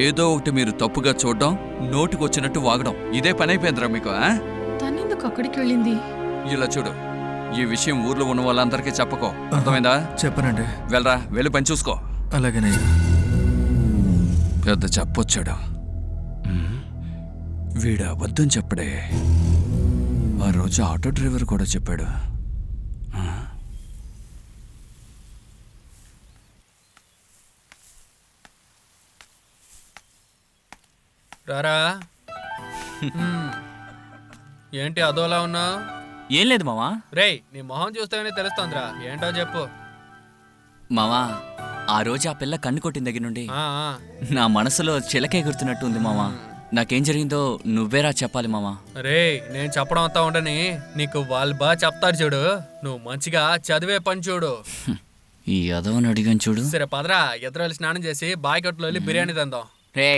ఏదో ఒకటి మీరు తప్పుగా చూడడం, నోటికొచ్చినట్టు వాగడం, ఇదే పని అయిపోయిందిరా మీకు. తనెందుకు అక్కడికి వెళ్ళింది? ఇలా చూడు, ఈ విషయం ఊర్లో ఉన్న వాళ్ళందరికీ చెప్పకో, అర్థమైందా? చెప్పనండి. వెళ్ళరా, వెళ్ళి పని చూసుకో. అలాగేనయ్యా. పెద్ద చెప్పొచ్చాడు. వీడు అబద్ధం చెప్పడే. ఆ రోజు ఆటో డ్రైవర్ కూడా చెప్పాడు. రారా. ఏంటి అదోలా ఉన్నావు? ఏం లేదు మావా. రేయ్, నీ మొహం చూస్తేనే తెలుస్తోందిరా. ఏంటో చెప్పు మావా. ఆ రోజు ఆ పిల్ల కన్ను కొట్టిన దగ్గర నుండి నా మనసులో చిలకే గుర్తున్నట్టు ఉంది మావా. నాకేం జరిగిందో నువ్వేరా చెప్పాలి మావా. రే, నేను చెప్పడం అంతా ఉండని నీకు వాళ్ళు బాగా చెప్తారు చూడు. నువ్వు మంచిగా చదివే పని చూడు. ఈ అదవని అడిగాను చూడు. సరే పదరా, ఇద్దరు స్నానం చేసి బాయ్ కట్టులో వెళ్ళి బిర్యానీ తిందాం. రే,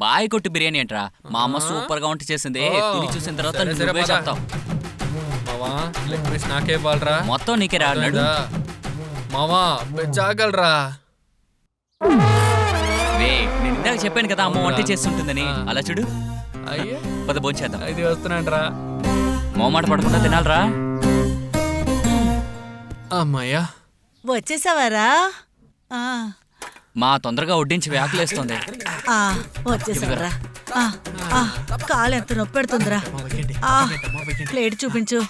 బాయ్ కొట్టు బిర్యానీ ఏంట్రా? మా అమ్మ సూపర్ గా వంట చేసింది. తిని చూసిన తర్వాత నువ్వే చెప్తావు. మావా, లెగ్ పీస్ నాకే ఇవ్వాలరా. మొత్తం నీకే రా. మావా, చాగలరా. రే, నేను ఇందాక చెప్పాను కదా అమ్మ వంట చేస్తుంటుందని. అలా చూడు. అయ్యో, పద భోంచేద్దాం. ఇది వస్తున్నాంట్రా. మొహమాట పడకుండా తినాలరా. అమ్మాయ్యా, వచ్చేసావారా? మా తొందరగా వడ్డించి వేకలేస్తుంది. వచ్చేసావరా? కాలు ఎంత నొప్పి పెడుతుందిరా. ప్లేట్ చూపించు.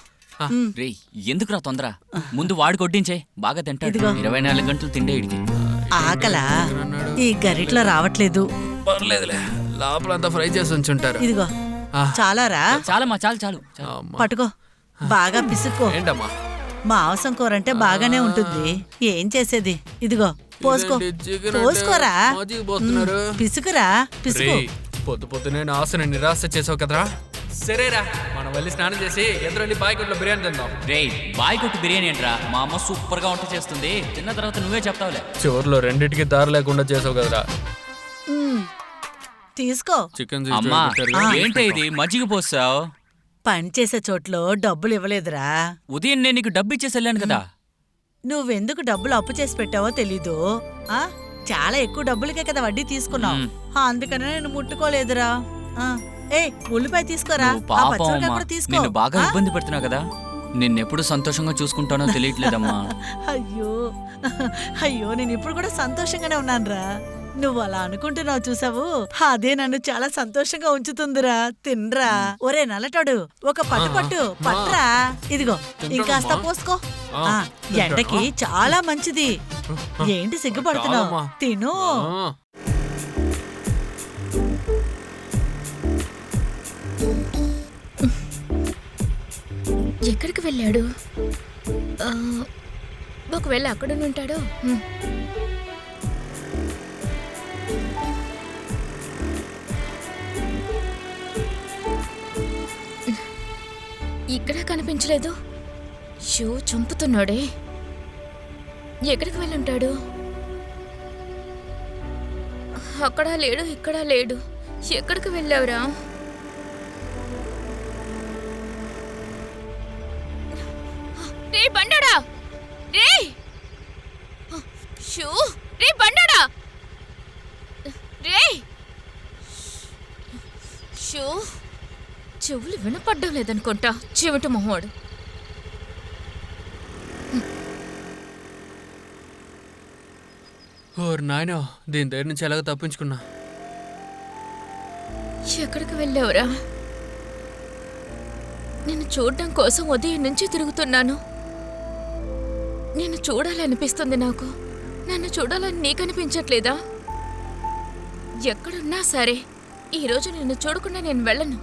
రే, ఎందుకురా తొందర? ముందు వాడికి వడ్డించే, బాగా తింటాడు. 24 గంటలు తిండే ఇడికి. ఆకలా? ఈ గరిట్లో రావట్లేదు. పర్లేదులే, లోపలంతా ఫ్రై చేసి ఉంచుంటారు. ఇదిగో, చాలారా? చాలమ్మా, చాలు చాలు. పట్టుకో, బాగా పిసుక్కో. ఏంటమ్మా? మాంసం కూర అంటే బాగానే ఉంటుంది. ఏం చేసేది? ఇదిగో పోసుకో. పోసుకోరా, పిసుకురా, పిసుకు. పొద్దు పొద్దునే ఆశను నిరాశ చేసావు కదరా. సరేరా, మనం వెళ్ళి స్నానం చేసి ఎదురు బాయ్ కొట్లో బిర్యానీ తిందాం. రే, బాయ్ కొట్టు బిర్యానీ ఏంట్రా? మా అమ్మ సూపర్ గా వంట చేస్తుంది. తిన్న తర్వాత నువ్వే చెప్తావులే. చివర్లో రెండింటికి దారి లేకుండా చేసావు కదరా. తీసుకో. చికెన్ అమ్మా, ఏంటి ఇది మజ్జిగ పోసావు? పని చేసే చోట్లో డబ్బులు ఇవ్వలేదురా. ఉదయం నేను నీకు డబ్బు ఇచ్చేసి వెళ్ళాను కదా. నువ్వెందుకు డబ్బులు అప్పు చేసి పెట్టావో తెలీదు. చాలా ఎక్కువ డబ్బులకే కదా వడ్డీ తీసుకున్నావు. అందుకనే నేను ముట్టుకోలేదురా. ఉల్లిపాయ తీసుకోరా. నిన్ను బాగా ఇబ్బంది పెడుతున్నావు కదా. నిన్నెప్పుడు సంతోషంగా చూసుకుంటానో తెలియట్లేదమ్మా. అయ్యో అయ్యో, నేను ఇప్పుడు కూడా సంతోషంగానే ఉన్నానురా. నువ్వు అలా అనుకుంటున్నావు చూసావు, అదే నన్ను చాలా సంతోషంగా ఉంచుతుందిరా. తిన్రా. ఒరే నల్లటాడు, ఒక పట్టు పట్రా. ఇదిగో, ఇంకాస్త పోసుకో. ఎండకి చాలా మంచిది. ఏంటి సిగ్గుపడుతున్నావు? తిను. ఎక్కడికి వెళ్ళాడు? ఒకవేళ అక్కడ ఉంటాడో. ఇక్కడ కనిపించలేదు. షో చంపుతున్నాడే. ఎక్కడికి వెళ్ళుంటాడు? అక్కడ లేడు, ఇక్కడ లేడు. ఎక్కడికి వెళ్ళావురా? రే బండోడా, రే షూ, రే బండోడా, రే షూ. చెవులు వినపడ్డం లేదనుకుంటా, చెవిటి మొహోడు. ఓర్ నాయనో, దీని దగ్గర నుంచి ఎలాగో తప్పించుకున్నా. ఎక్కడికి వెళ్ళావురా? నిన్ను చూడడం కోసం ఉదయం నుంచి తిరుగుతున్నాను. నిన్ను చూడాలనిపిస్తుంది నాకు. నన్ను చూడాలని నీకనిపించట్లేదా? ఎక్కడున్నా సరే, ఈరోజు నిన్ను చూడకుండా నేను వెళ్ళను.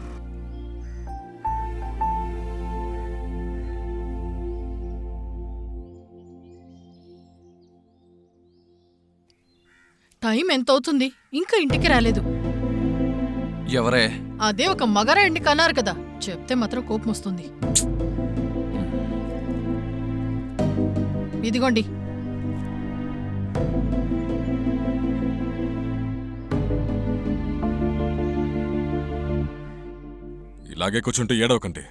టైం ఎంత అవుతుంది ఇంకా ఇంటికి రాలేదు. ఎవరే? అదే ఒక మగరాయుడిని కన్నారు కదా, చెప్తే మాత్రం కోపం వస్తుంది. ఇదిగోండి. ఇలాగే కూర్చుంటే ఏడవకండి.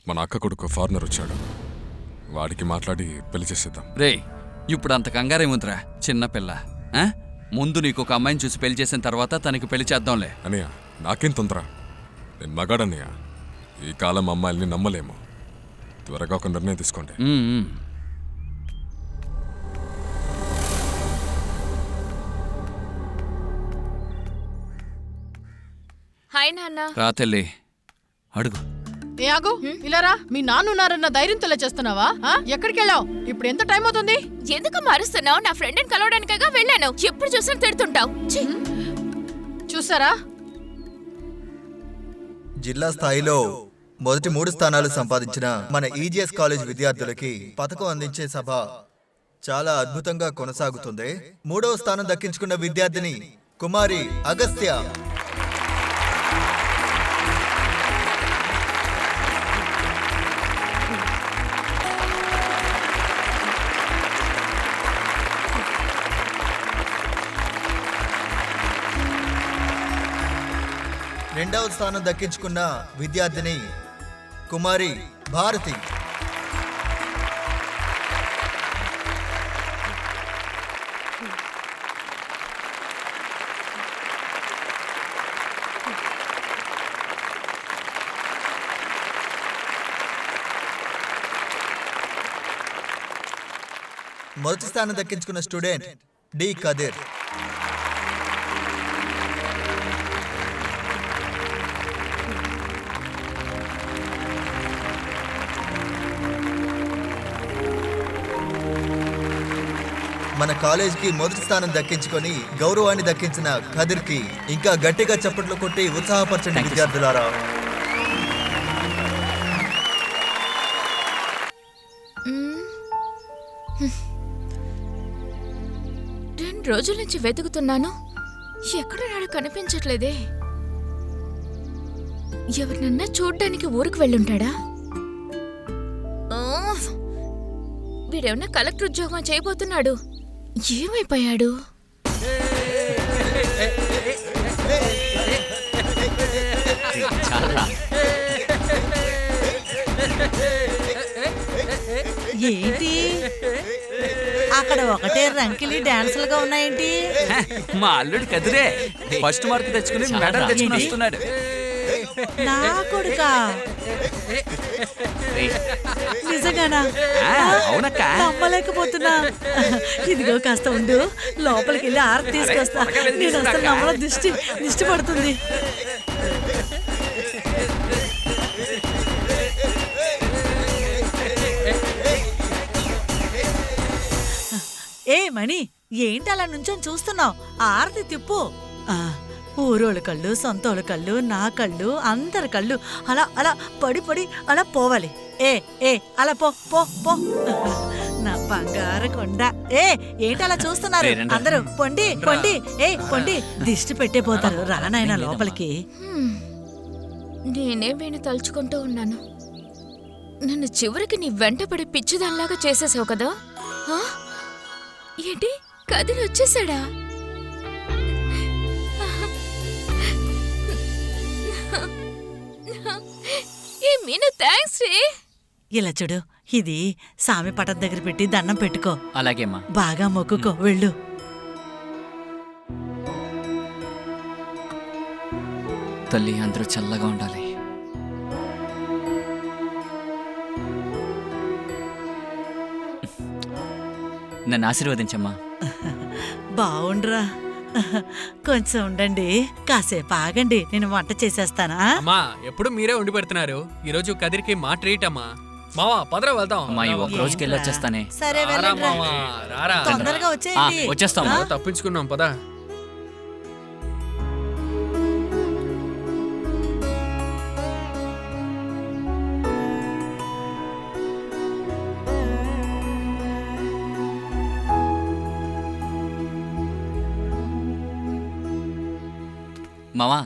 మన అక్క కొడుకు ఫారినర్ వచ్చాడు, వాడికి మాట్లాడి పెళ్లి చేసేద్దాం. రే, ఇప్పుడు అంత కంగారేముందిరా, చిన్నపిల్ల. ఆ? ముందు నీకు ఒక అమ్మాయిని చూసి పెళ్లి చేసిన తర్వాత తనకి పెళ్లి చేద్దాంలే. అన్నయ్య నాకేం తొందర, నేను మగాడన్నయ్య. ఈ కాలం అమ్మాయిల్ని నమ్మలేము. త్వరగా ఒక నిర్ణయం తీసుకోండి. హాయ్ నాన్న. రా తల్లి, అడుగు. ఏ ఆగు, ఇలా రా. మీ నాన్నున్నారన్న ధైర్యం చేస్తున్నావా? ఎక్కడికి వెళ్ళావు? ఇప్పుడు ఎంత టైం అవుతుంది? ఎందుకు మారుస్తున్నావు? నా ఫ్రెండ్ని కలవడానికగా వెళ్ళాను. ఎప్పుడు చూసినా తిడుతుంటావు. చూసారా, జిల్లా స్థాయిలో మొదటి 3 స్థానాలు సంపాదించిన మన ఈజీఎస్ కాలేజ్ విద్యార్థులకి పథకం అందించే సభ చాలా అద్భుతంగా కొనసాగుతుంది. 3వ స్థానం దక్కించుకున్న విద్యార్థిని కుమారి అగస్త్య. రెండవ స్థానం దక్కించుకున్న విద్యార్థిని కుమారి భారతి. మొదటి స్థానం దక్కించుకున్న స్టూడెంట్ డి కదీర్. మన కాలేజీకి మొదటి స్థానం దక్కించుకొని గౌరవాన్ని దక్కించిన ఖదీర్కి ఇంకా గట్టిగా చప్పట్లు కొట్టి ఉత్సాహపరచండి విద్యార్థులారా. రెండు రోజుల నుంచి వెతుకుతున్నాను, ఎక్కడ నాడు కనిపించట్లేదే. ఎవరినన్నా చూడ్డానికి ఊరికి వెళ్ళుంటాడా? వీడేమన్నా కలెక్టర్ ఉద్యోగం చేయబోతున్నాడు. ఏమైపోయాడు? ఏంటి అక్కడ ఒకటే రంకిలి డాన్సులుగా ఉన్నాయేంటి? మా అల్లుడు కదిరే ఫస్ట్ మార్క్ తెచ్చుకుని మెడల్ తెచ్చుకుని వస్తున్నాడు. నా కొడుకా? నిజంగానా? అవునక్క. నమ్మలేకపోతున్నా. ఇదిగో కాస్త ఉండు, లోపలికి వెళ్ళి ఆరతి తీసుకొస్తా. నేను అసలు నమ్మలో దిష్టి పడుతుంది. ఏ మణి, ఏంటి అలా నుంచొని చూస్తున్నావు? ఆరతి తిప్పు. ఊరోళ్ళ కళ్ళు, సొంతోళ్ళ కళ్ళు, నా కళ్ళు, అందరి కళ్ళు అలా అలా పడి అలా పోవాలి. ఏ అలా పో పో పో. నా బంగారు కొండ. ఏంటి అలా చూస్తున్నారు అందరూ? పొండి పొండి, పొండి, దిష్టి పెట్టే పోతారు. రానాయన లోపలికి. నేనే వీణు తలుచుకుంటూ ఉన్నాను. నన్ను చివరికి నీ వెంటపడి పిచ్చిదానిలాగా చేసేసావు కదా. ఏంటి, కదిరి వచ్చేసాడా? ఏ మీను, థ్యాంక్స్ రే. ఇలా చూడు, ఇది సామి పటం దగ్గర పెట్టి దండం పెట్టుకో. అలాగేమ్మా. బాగా మొక్కుకో, వెళ్ళు. తల్లి అందరూ చల్లగా ఉండాలి. నన్ను ఆశీర్వదించమ్మా. బావుండ్రా. కొంచెం ఉండండి, కాసేపు ఆగండి, నేను వంట చేసేస్తానా? అమ్మా, ఎప్పుడు మీరే వండి పెడుతున్నారు. ఈ రోజు కదిరికి మా ట్రీట్ అమ్మా. మావా పదరా వెళ్దాం. అమ్మా, ఈ ఒక్క రోజుకి వెళ్ళొచ్చేస్తానే. సరే రారా వెళ్ళండి రా. మావా, రారా. తొందరగా వచ్చేయండి. వచ్చేస్తాం. తప్పించుకున్నాం పదా. మావా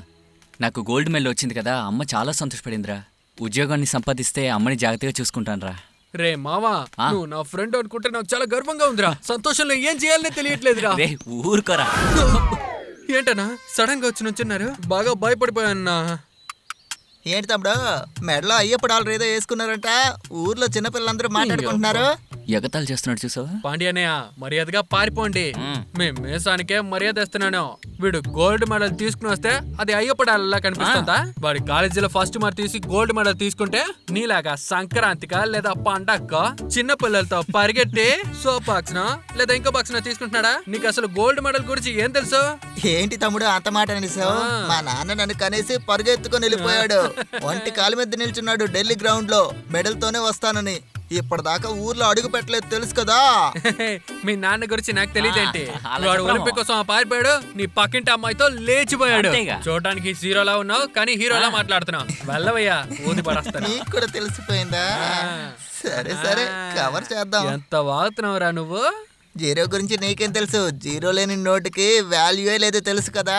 నాకు గోల్డ్ మెడల్ వచ్చింది కదా, అమ్మ చాలా సంతోషపడిందిరా. ఉద్యోగాన్ని సంపాదిస్తే అమ్మని జాగ్రత్తగా చూసుకుంటానురా. రే మావా, నువ్వు నా ఫ్రెండ్ అనుకుంటే నాకు చాలా గర్వంగా ఉందిరా. సంతోషంలో ఏం చేయాలనే తెలియట్లేదురా. రే ఊరుకోరా. ఏంటన్నా సడన్ గా వచ్చి నుంచున్నారు? బాగా భయపడిపోయాన్నా. ఏంటి తమ్ముడు, మెడలో అయ్యప్పడాలు ఏదో వేసుకున్నారంట, ఊర్లో చిన్నపిల్లలందరూ మాట్లాడుకుంటున్నారు. ఎగతాలు చేస్తున్నాడు చూసావా? పాండ్యానయ్య, మర్యాదగా పారిపోండి. మేము మేసానికే మర్యాద ఇస్తున్నాను. వీడు గోల్డ్ మెడల్ తీసుకుని వస్తే అది అయ్యప్పడాలలా కనిపిస్తుందా? వాడి కాలేజీలో ఫస్ట్ మార్క్ తీసి గోల్డ్ మెడల్ తీసుకుంటే నీలాగా సంక్రాంతిక లేదా పండక్క చిన్న పిల్లలతో పరిగెట్టి సోప్ బాక్స్ లేదా ఇంకో బాక్స్ తీసుకుంటున్నాడా? నీకు అసలు గోల్డ్ మెడల్ గురించి ఏం తెలుసు? ఏంటి తమ్ముడు అంత మాట అనేసావు? మా నాన్న నన్ను కనేసి పరుగెత్తుకొని వెళ్ళిపోయాడు. ఒంటి కాలు మీద నిల్చున్నాడు ఢిల్లీ గ్రౌండ్ లో, మెడల్ తోనే వస్తానని. ఇప్పటిదాకా ఊర్లో అడుగు పెట్టలేదు తెలుసు కదా. మీ నాన్న గురించి నాకు తెలియదేంటి? వాడు ఒలింపిక్ కోసం పారిపోయాడు, నీ పక్కింటి అమ్మాయితో లేచిపోయాడు. చూడడానికి హీరోలా ఉన్నావు కానీ హీరోలా మాట్లాడుతున్నావు. వెళ్ళవయ్యా, ఊది పడేస్తాను. నీకు కూడా తెలిసిపోయిందా? సరే సరే, కవర్ చేద్దాం. ఎంత వాగుతున్నావురా నువ్వు? జీరో గురించి నీకేం తెలుసు? జీరో లేని నోటికి వాల్యూయే లేదు తెలుసు కదా.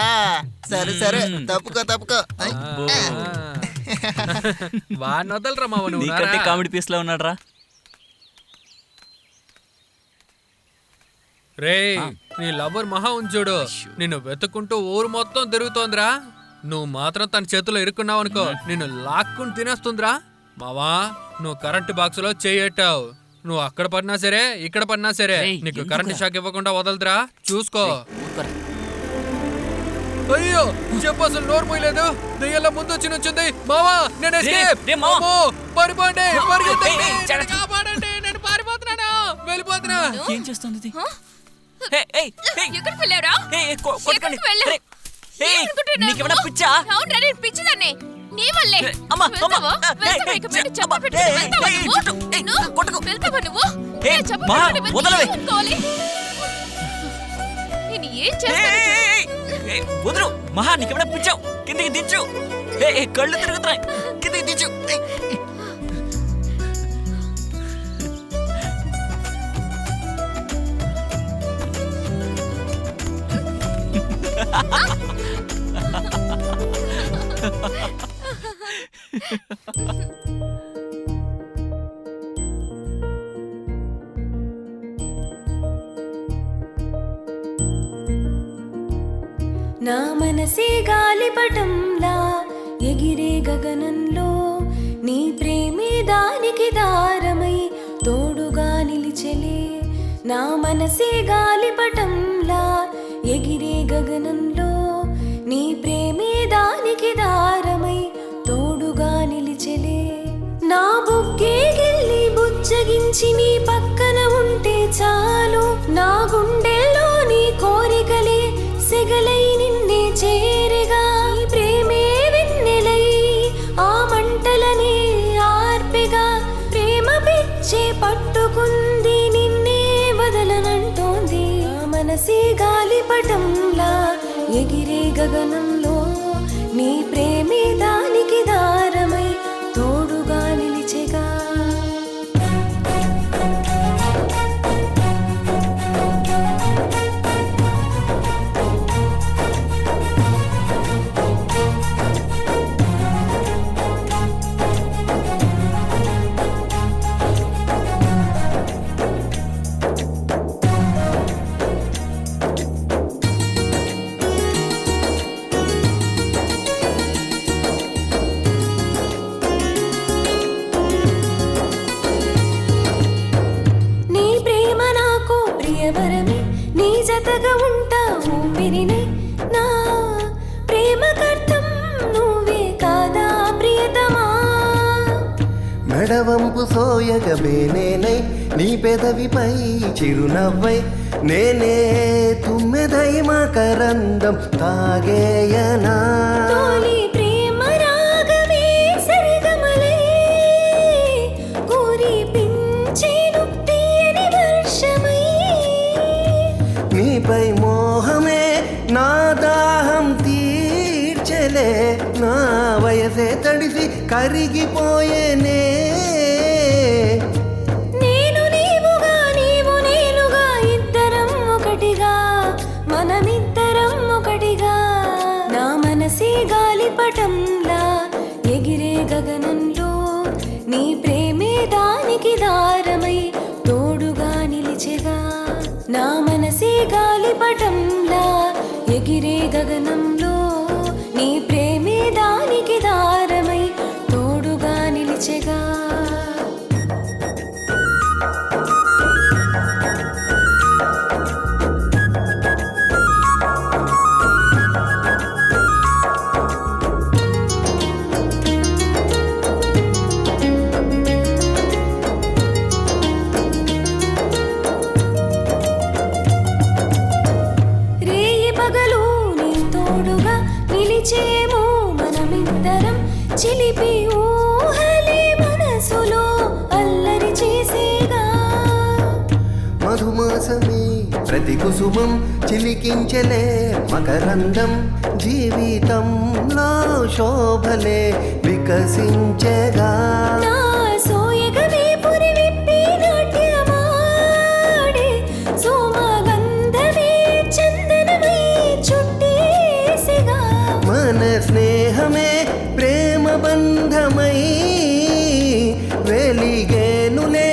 సరే సరే, తప్పుకో. వాడిని వదలరా మావ, నీకంటే కామెడీ పీస్ లో ఉన్నాడు రా. రే నీ లవర్ మహా ఉంచుడు నిన్ను వెతుక్కుంటూ ఊరు మొత్తం తిరుగుతోందిరా. నువ్వు మాత్రం తన చేతిలో ఇరుక్కున్నావు అనుకో, నిన్ను లాక్కుని తినేస్తుందిరా. మావా, నువ్వు కరెంటు బాక్స్ లో చేయట్టావు. నువ్వు అక్కడ పడినా సరే ఇక్కడ పడినా సరే నీకు కరెంటు షాక్ ఇవ్వకుండా వదలదురా, చూసుకో. అయ్యో చెప్పు, అసలు నోరు పోయలేదు. దెయ్యాల ముందు వచ్చి నుంచింది. మావా నేను పడిపోండి, కాపాడండి, నేను పారిపోతున్నాను, వెళ్ళిపోతున్నా. ఏం చేస్తుంది? ఎక్కడికి వెళ్ళావురా? ఎక్కడికి వెళ్ళావు? నీకేమైనా పిచ్చా? అవునరా, నేను పిచ్చిదాన్ని. నీ వల్లే. వెళ్తావా? వెళ్తావా? ఇక మీద చెప్ప పెట్టుకుని వెళ్తావా నువ్వు? వెళ్తావా నువ్వు? చెప్ప పెట్టుకుని వదలవే. వెళ్తావాలి. నేను ఏం చేస్తాను? వదలు మహా, నీకేమైనా పిచ్చావు? కిందికి దించు. కళ్ళు తిరుగుతున్నాయి, కిందికి దించు. నా మనసే గాలిపటంలా ఎగిరే గగనంలో, నీ ప్రేమే దానికి దారమై తోడుగా నిలిచెలే. నా మనసే గాలిపటంలా ఎగిరే గగనంలో, నీ ప్రేమే దానికి దారమై తోడుగా నిలిచెలే. నా బుగ్గే గిల్లి బుజ్జగించి నీ పక్కన ఉంటే చాలు, నా గుండెల్లో నీ కోరికలే సెగలై నిన్నే చేరగా. నీ ప్రేమే వెన్నెలై ఆ మంటలనే ఆర్పెగా, ప్రేమ పిచ్చే పట్టుకుంది నిన్నే వదలనంటోంది. నా మనసే గాలిపటంలా ఎగిరే గగనంలో, నీ ప్రేమే దానికి దారమై తోడుగా నిలిచెగా. ప్రియవరమే, నీ జతగా ఉంటా ఊపిరినే. నా ప్రేమకర్థం నువ్వే కాదా ప్రియతమా? మెడవంపు సోయగబేనేనై నీ పెదవిపై చిరునవ్వై, నేనే తుమ్మెదై మకరందం తాగేయనా. తోలి ప్రేమ రాగమే సరిగమలై కురిపించేను తీయని వర్షమై. నీపై మోహమే నా దాహం తీర్చలే, నా వయసే తడిసి కరిగిపోయేనే. నేను నీవుగా నీవు నేనుగా, ఇద్దరం ఒకటిగా, మనమిద్దరం ఒకటిగా. నా మనసే గాలిపటంలా ఎగిరే గగనంలో నీ ప్రేమే దానికి దారమై తోడుగా నిలిచెగా నా మనసే గాలిపటంలా ఎగిరే గగనంలో నీ ప్రేమే దానికి దారమై తోడుగా నిలిచెగా నిలిచేమో మనమిద్దరం చిలిపి ఊహలే మనసులో అల్లరి చేసేగా మధుమాసమే ప్రతి కుసుమం చిలికించలే మకరందం జీవితంలో శోభలే వికసించగా నా సోయగమే పురి విప్పి నాట్యమాడే సోమగంధమే చందనమై చుట్టేసిగా మన స్నేహమే ప్రేమ బంధమై వెలిగేనులే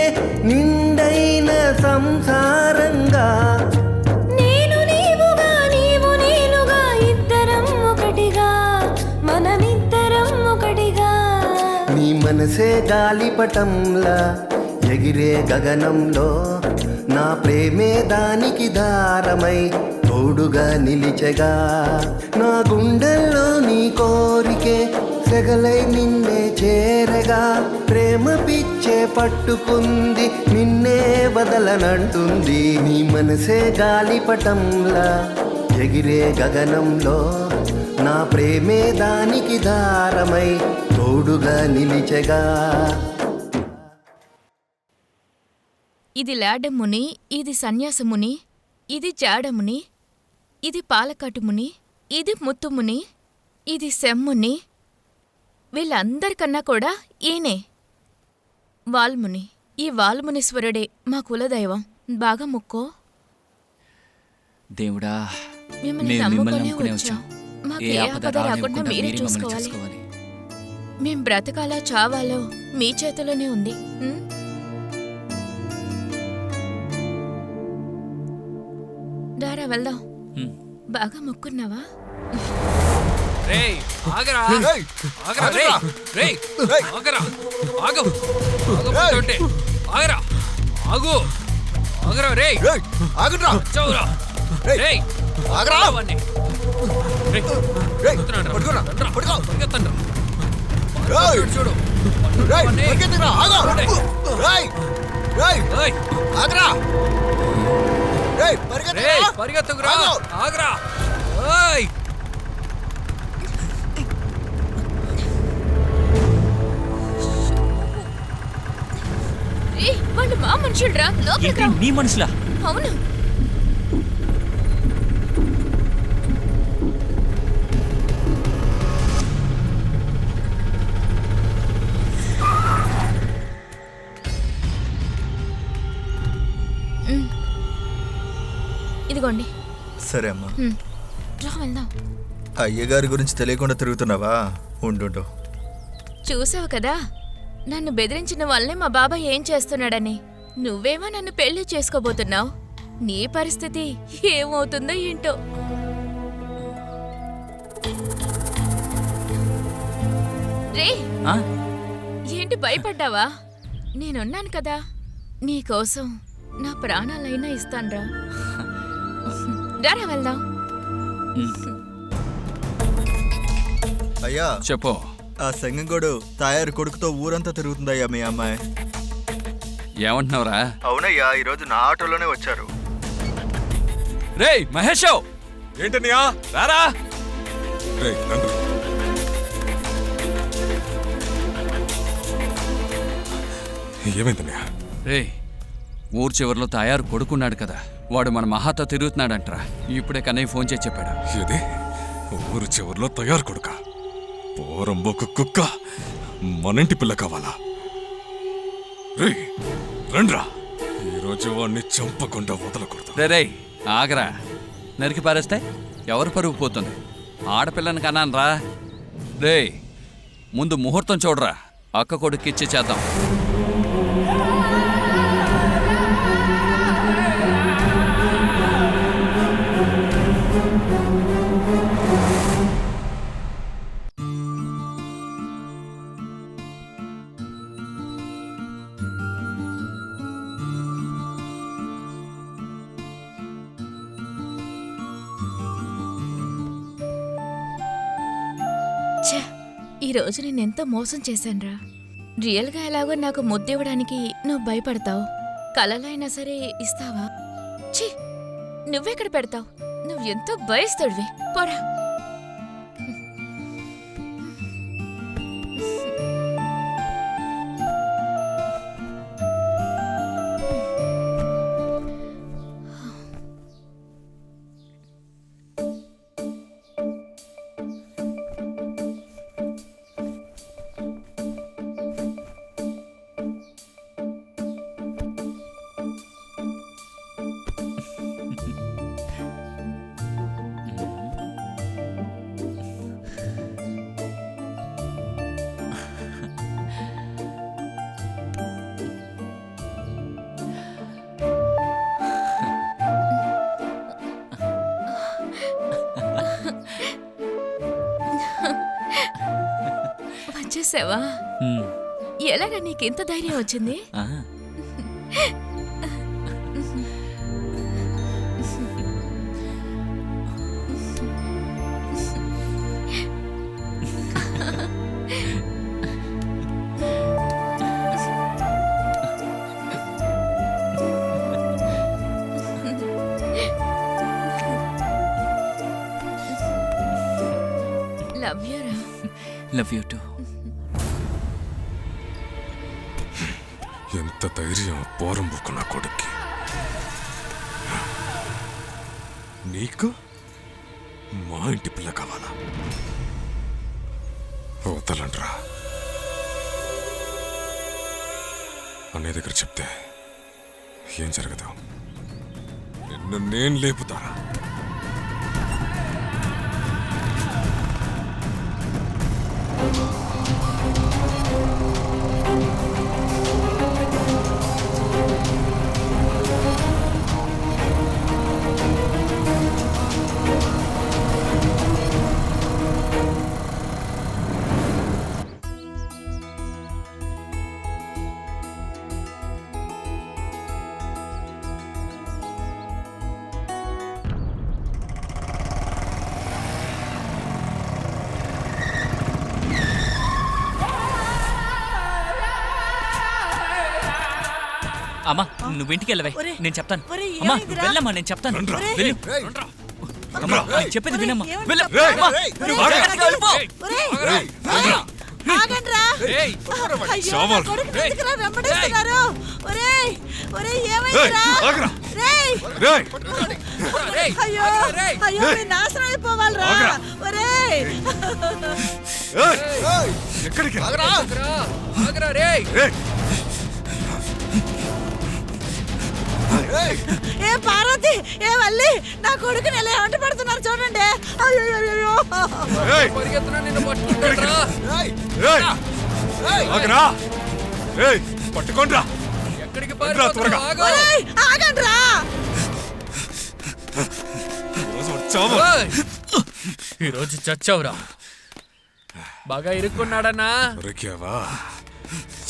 నిండైన సంసారంగా నేను నీవుగా నీవు నేనుగా ఇద్దరం ఒకటిగా మనమిద్దరం ఒకటిగా నీ మనసే గాలిపటంలా ఎగిరే గగనంలో నా ప్రేమే దానికి దారమై తోడుగా నిలిచెగా నా గుండెల్లో నీ కోరికే సెగలై నిన్నే చేరగా ప్రేమ పిచ్చే పట్టుకుంది నిన్నే వదలనంటుంది నీ మనసే గాలిపటంలా ఎగిరే గగనంలో నా ప్రేమే దానికి దారమై తోడుగా నిలిచెగా ఇది లాడముని, ఇది సన్యాసముని, ఇది జాడముని, ఇది పాలకాటుముని, ఇది ముత్తుముని, ఇది సెమ్ముని. వీళ్ళందరికన్నా కూడా ఈయనే వాల్ముని. ఈ వాల్మునీశ్వరుడే మా కులదైవం. బాగా ముక్కో. దేవుడా, మిమ్మల్ని మేము మిమ్మల్ని నమ్ముకునే నమ్ముకునే వచ్చాం. వచ్చాం. మాకు ఏ ఏ ఆపద ఆపద రాకుండా రానివ్వకుండా మీరే మీరే మమ్మల్ని చూసుకోవాలి. చూసుకోవాలి. మేం బ్రతకాలా చావాలో మీ చేతిలోనే ఉంది. దారా వెళ్దాం. బాగా మొక్కున్నావా? రేయ్ ఆగరా ఆగరా రేయ్ రేయ్ ఆగరా ఆగు ఆగమంటుంటే ఆగరా ఆగు ఆగరా రేయ్ ఆగురా చౌరా రేయ్ ఆగరా అవన్నీ రేయ్ పట్టుకోరా పట్టుకో పరిగెత్తండి చూడు పరిగెత్తుకురా ఆగరా ఓయ్ వాళ్ళు మా మనుషులరా, లోపలికి రా. నీ మనుషులా? అవును. ఇదిగోండి. సరే అమ్మా. రా వెళ్దాం. అయ్యగారి గురించి తెలియకుండా తిరుగుతున్నావా? ఉండు. చూసావు కదా, నన్ను బెదిరించిన వాళ్ళనే మా బాబాయ్ ఏం చేస్తున్నాడని. నువ్వేమో నన్ను పెళ్లి చేసుకోబోతున్నావు. నీ పరిస్థితి ఏమవుతుందో ఏంటో. రే, ఏంటి భయపడ్డావా? నేనున్నాను కదా నీకోసం. నా ప్రాణాలైనా ఇస్తాన్రా. రారా వెళ్దాం. అయ్యా చెప్పు. ఆ సంగంగోడు తయారు కొడుకుతో ఊరంతా తిరుగుతుందయ్యా మీ అమ్మాయి. ఏమంటున్నావురా? అవునయ్యా, ఈరోజు నా ఆటోలోనే వచ్చారు. రేయ్ మహేష్, ఏంటన్నయ్యా రారా. రేయ్ నందు, ఏమైందన్నయ్యా? రేయ్, ఊరు చివరిలో తయారు కొడుకున్నాడు కదా, వాడు మన మహాతో తిరుగుతున్నాడంట్రా. ఇప్పుడే కన్నయ్య ఫోన్ చేసి చెప్పాడు. ఏది ఊరు చివరిలో తయారు కొడుక? పోరంబోకు కుక్క మనంటి పిల్ల కావాలా? రేయ్ రండ్రా, ఈరోజు వాడిని చంపకుండా వదలకూడదు. రేయ్ ఆగరా, నరికి పారేస్తే ఎవరు పరుగు పోతుంది? ఆడపిల్లని కన్నాను రా. రేయ్ ముందు ముహూర్తం చూడరా, అక్క కొడుక్కిచ్చి చేద్దాం. ఛే, ఈ రోజు నేనెంతో మోసం చేశానురా. రియల్గా ఎలాగో నాకు ముద్దివ్వడానికి నువ్వు భయపడతావు, కలలో అయినా సరే ఇస్తావా? ఛీ, నువ్వెక్కడ పెడతావు? నువ్వు ఎంతో భయస్తుడివి, పోరా. వచ్చేసావా? ఎలాగా నీకెంత ధైర్యం వచ్చింది? లవ్ యూ రా. Love you to. ఎంత ధైర్యం పోరంబుకు నా కొడుక్కి. నీకు మా ఇంటి పిల్ల కావాలా? వదలండ్రా. అన్నయ్య దగ్గర చెప్తే ఏం జరగదు. నిన్ను నేను లేపుతారా? అమ్మా నువ్వు ఇంటికి వెళ్ళవే, ఒరే, నేను చెప్తాను. ఒరే, అమ్మా ఏమైందిరా? వెళ్ళమ్మా, నేను చెప్తాను. ఒరే. వెళ్ళు. అమ్మా నేను చెప్పేది వినమ్మా. ఏమైంది? వెళ్ళు. ఒరే, అమ్మా, ఒరే, నువ్వు జాగ్రత్తగా వెళ్ళిపో. ఒరేయ్, ఆగండ్రా. అయ్యో, నా కొడుకుని ఎందుకురా వెంబడిస్తున్నారు? ఒరేయ్, ఒరేయ్, ఏమైందిరా? రేయ్, అయ్యో, అయ్యో, మీ నాశనం అయిపోవాలిరా. ఒరేయ్, ఎక్కడికి? ఏ పార్వతి, ఏ వల్లి, నా కొడుకుని ఎలా వెంట పడుతున్నారు చూడండి. అయ్యో, పట్టుకోండ్రా. త్వరగా ఒరేయ్, ఆగండ్రా. ఈరోజు చచ్చావురా. బాగా ఇరుక్కున్నాడన్నా. దొరికావా?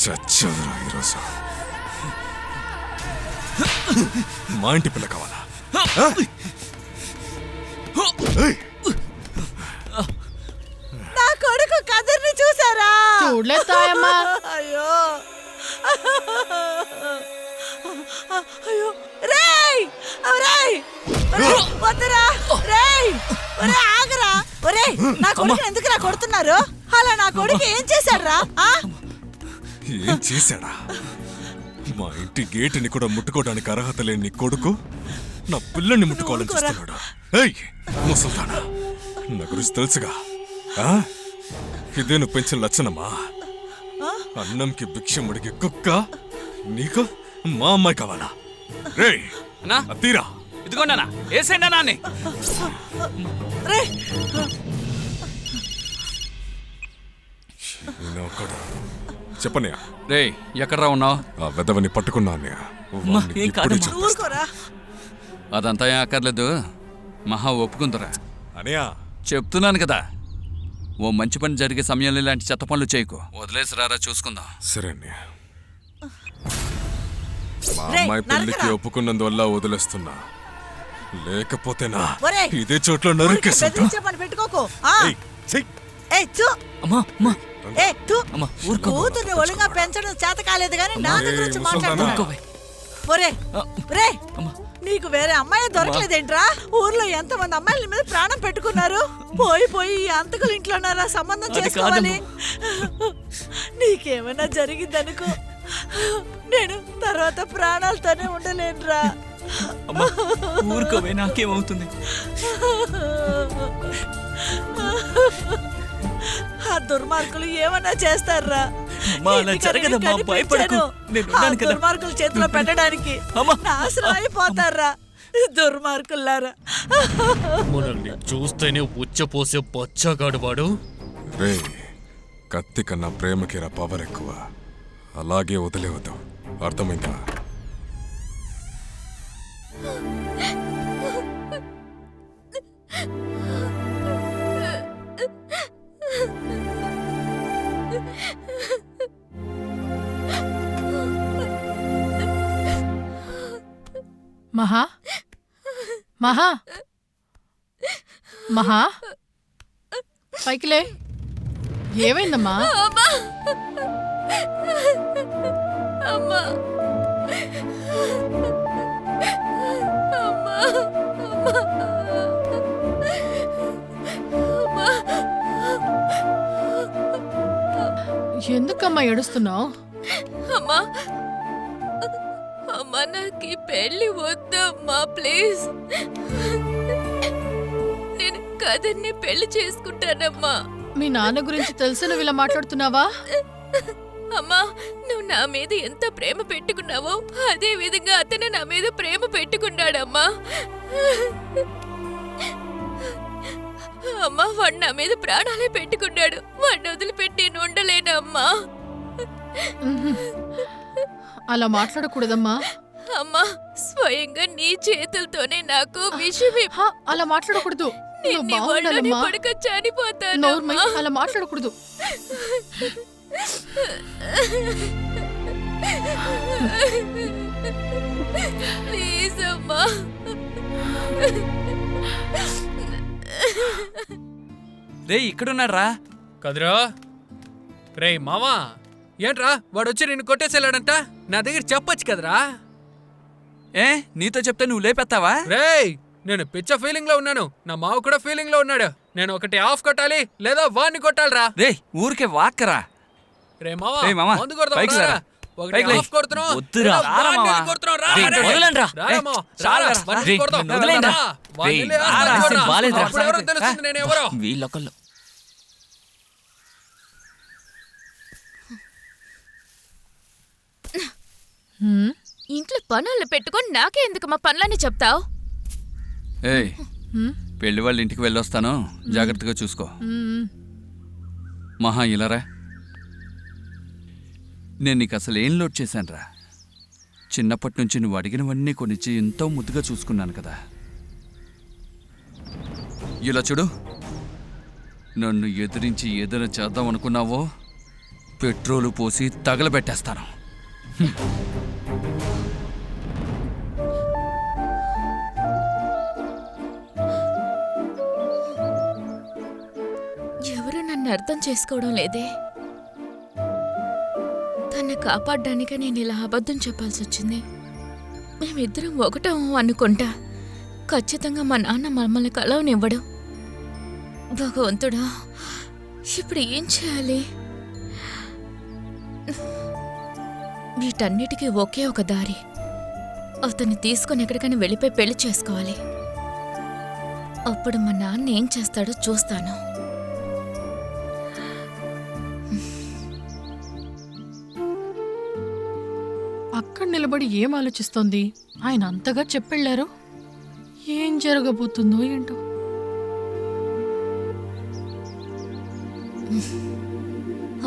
చచ్చవురా ఈరోజు. మా ఇంటి పిల్ల కావాలా? నా కొడుకు కదిర్ని చూసారా? చూడలేదు తాయమ్మా. అయ్యో, అయ్యో, రేయ్, ఒరేయ్, ఒరేయ్, వద్దురా, రేయ్, ఒరేయ్, ఆగరా. ఒరేయ్, నా కొడుకు ఎందుకురా కొడుతున్నారు? అలా నా కొడుకు ఏం చేశాడ్రా? ఏం చేశాడా? మా ఇంటి గేటుని కూడా ముట్టుకోవడానికి అర్హత లేని నీ కొడుకు నా పిల్లని ముట్టుకోవాలని చూస్తున్నాడు. ఏయ్ ముసల్దానా, నా గురించి తెలుసుగా. ఇదే నువ్వు పెంచిన లక్షణమా? అన్నంకి భిక్షం అడిగే కుక్క నీకు మా అమ్మాయి కావాలా? రేయ్ తీరా. ఇదిగోండి వేసేయండి నాన్ని. చెప్పనయ్య. రేయ్ ఎక్కడరా ఉన్నావు? ఆ వెధవని పట్టుకున్నా అన్నయ్య. వాణ్ణి ఏం ఇప్పుడే కాదమ్మా. చంపేస్తా. ఊరుకోరా. అదంతా ఏం అక్కర్లేదు. మహా ఒప్పుకుందరా. అన్నయ్య చెప్తున్నాను కదా, ఓ మంచి పని జరిగే సమయంలో ఇలాంటి చెత్త పనులు చేయకు. వదిలేసి రారా, చూసుకుందాం. సరే అన్నయ్య. మా రేయ్, అమ్మాయి పెళ్లికి నరకరా. ఒప్పుకున్నందువల్ల వదిలేస్తున్నా, లేకపోతేనా ఒరేయ్, ఇదే చోట్ల ఊరికే నరికేస్తుంటా. బెదిరించే పని పెట్టుకోకు. ఆ, ఏయ్, చెయ్. ఏయ్, చూ. అమ్మా అమ్మా ఏయ్, తూ. అమ్మా ఊరుకో కూతుర్ని ఒழுங்கா పెంచడం చేత కాలేదు కానీ నా ఏయ్, దగ్గర నుంచి ముసల్దానా. మాట్లాడుతున్నా. ఒరే రే, నీకు వేరే అమ్మాయి దొరకలేదేంట్రా? ఊర్లో ఎంతమంది అమ్మాయిల మీద ప్రాణం పెట్టుకున్నారు. పోయి పోయి ఈ అంతకులు ఇంట్లోనారా సంబంధం అది చేసుకోవాలి. నీకేమైనా జరిగిందనుకో, నేను తర్వాత ప్రాణాలతోనే ఉండలేనురా. అమ్మా ఊరుకోవే, నాకేమవుతుంది? ఆ దుర్మార్గులు ఏమన్నా చేస్తారా? అమ్మా, అలా జరగదమ్మా, భయపడకు. నేను ఉన్నాను కదా. దుర్మార్గుల చేతిలో పెట్టడానికి అమ్మా. నాశనం అయిపోతారా దుర్మార్గులారా. మనల్ని చూస్తేనే ఉచ్చపోసే పచ్చగాడు వాడు. రే, కత్తి కన్నా ప్రేమకిరా పవర్ ఎక్కువ. అలాగే వదిలేవద్దు, అర్థమైందా? మహా మహా మహా పైకిలే. ఏమైందమ్మా? అమ్మా అమ్మా అమ్మా ఎందుకమ్మా ఏడుస్తున్నావు? అమ్మా అమ్మా, నాకు ఈ పెళ్లి వద్దమ్మా, ప్లీజ్. నేను కదర్ని పెళ్లి చేసుకుంటానమ్మా. మీ నాన్న గురించి తెలిసి నువ్వు ఇలా మాట్లాడుతున్నావా? అమ్మా, నువ్వు నా మీద ఎంత ప్రేమ పెట్టుకున్నావో అదే విధంగా అతను నా మీద ప్రేమ పెట్టుకున్నాడమ్మా. అమ్మా, వాడు నా మీద ప్రాణాలే పెట్టుకున్నాడు. వాడిని వదిలిపెట్టి నేను ఉండలేనమ్మా. అలా మాట్లాడకూడదమ్మా. అమ్మా, స్వయంగా నీ చేతులతోనే నాకు విషయం హా, అలా మాట్లాడకూడదు. నువ్వు నీ ఒళ్ళోనే బాగుండాలమ్మా. పడక చనిపోతానమ్మా. నోర్మై, అలా మాట్లాడకూడదు. ప్లీజ్ అమ్మా. రే ఇక్కడున్నాడు రా. కదిరా. రేయ్ మావా, ఏంట్రా వాడు వచ్చి నిన్ను కొట్టేసేలాడంట? నా దగ్గర చెప్పొచ్చు కదరా. ఏ నీతో చెప్తే నువ్వు లేపెత్తావా? రేయ్, నేను పిచ్చ ఫీలింగ్ లో ఉన్నాను, నా మావ కూడా ఫీలింగ్ లో ఉన్నాడు. నేను ఒకటి ఆఫ్ కొట్టాలి లేదా వాడిని కొట్టాలిరా. రే ఊరికే వాక్కరా. రే మావా, రేయ్ మావా, మందు కొడదాం పైకి రా. రారా. ఒకటి పైకి ఆఫ్ కొడుతున్నావు. వద్దురా. లేదా రారా వాడిని మావా. కొడుతున్నావు. రా, రేయ్, రా, వదలండ్రా. రా, రేయ్, మావా, చాలు రా, రా. వాడిని రేయ్, కొడదాం. నన్ను వదిలేయండ్రా. రా, వాడిని రేయ్, లేదా ఆరా, వాడిని అసలు కొడదాం. బాలేదురా. అప్పుడు ఎవరో తెలుస్తుంది నేను ఎవరో. వీళ్ళొకళ్ళు. ఇంట్లో పనులు పెట్టుకొని నాకే ఎందుకు మా పనులని చెప్తావు? ఏయ్, పెళ్లి వాళ్ళ ఇంటికి వెళ్ళొస్తాను, జాగ్రత్తగా చూసుకో. మహా ఇలారా. నేను నీకు అసలు ఏం లోడ్ చేశానురా? చిన్నప్పటి నుంచి నువ్వు అడిగినవన్నీ కొనిచ్చి ఎంతో ముద్దుగా చూసుకున్నాను కదా. ఇలా చూడు, నన్ను ఎదిరించి ఏదైనా చేద్దాం అనుకున్నావో పెట్రోలు పోసి తగలబెట్టేస్తాను. ఎవరు నన్ను అర్థం చేసుకోవడం లేదే. తన్ని కాపాడడానికే నేను ఇలా అబద్ధం చెప్పాల్సి వచ్చింది. మేమిద్దరం ఒకటం అనుకుంటా. ఖచ్చితంగా మా నాన్న మమ్మల్ని కలవనివ్వడు. భగవంతుడా, ఇప్పుడు ఏం చేయాలి? వీటన్నిటికీ ఒకే ఒక దారి. అతన్ని తీసుకొని ఎక్కడికైనా వెళ్ళిపోయి పెళ్లి చేసుకోవాలి. అప్పుడు మా నాన్న ఏం చేస్తాడో చూస్తాను. అక్కడ నిలబడి ఏం ఆలోచిస్తోంది? ఆయన అంతగా చెప్పెళ్ళారు. ఏం జరగబోతుందో ఏంటో.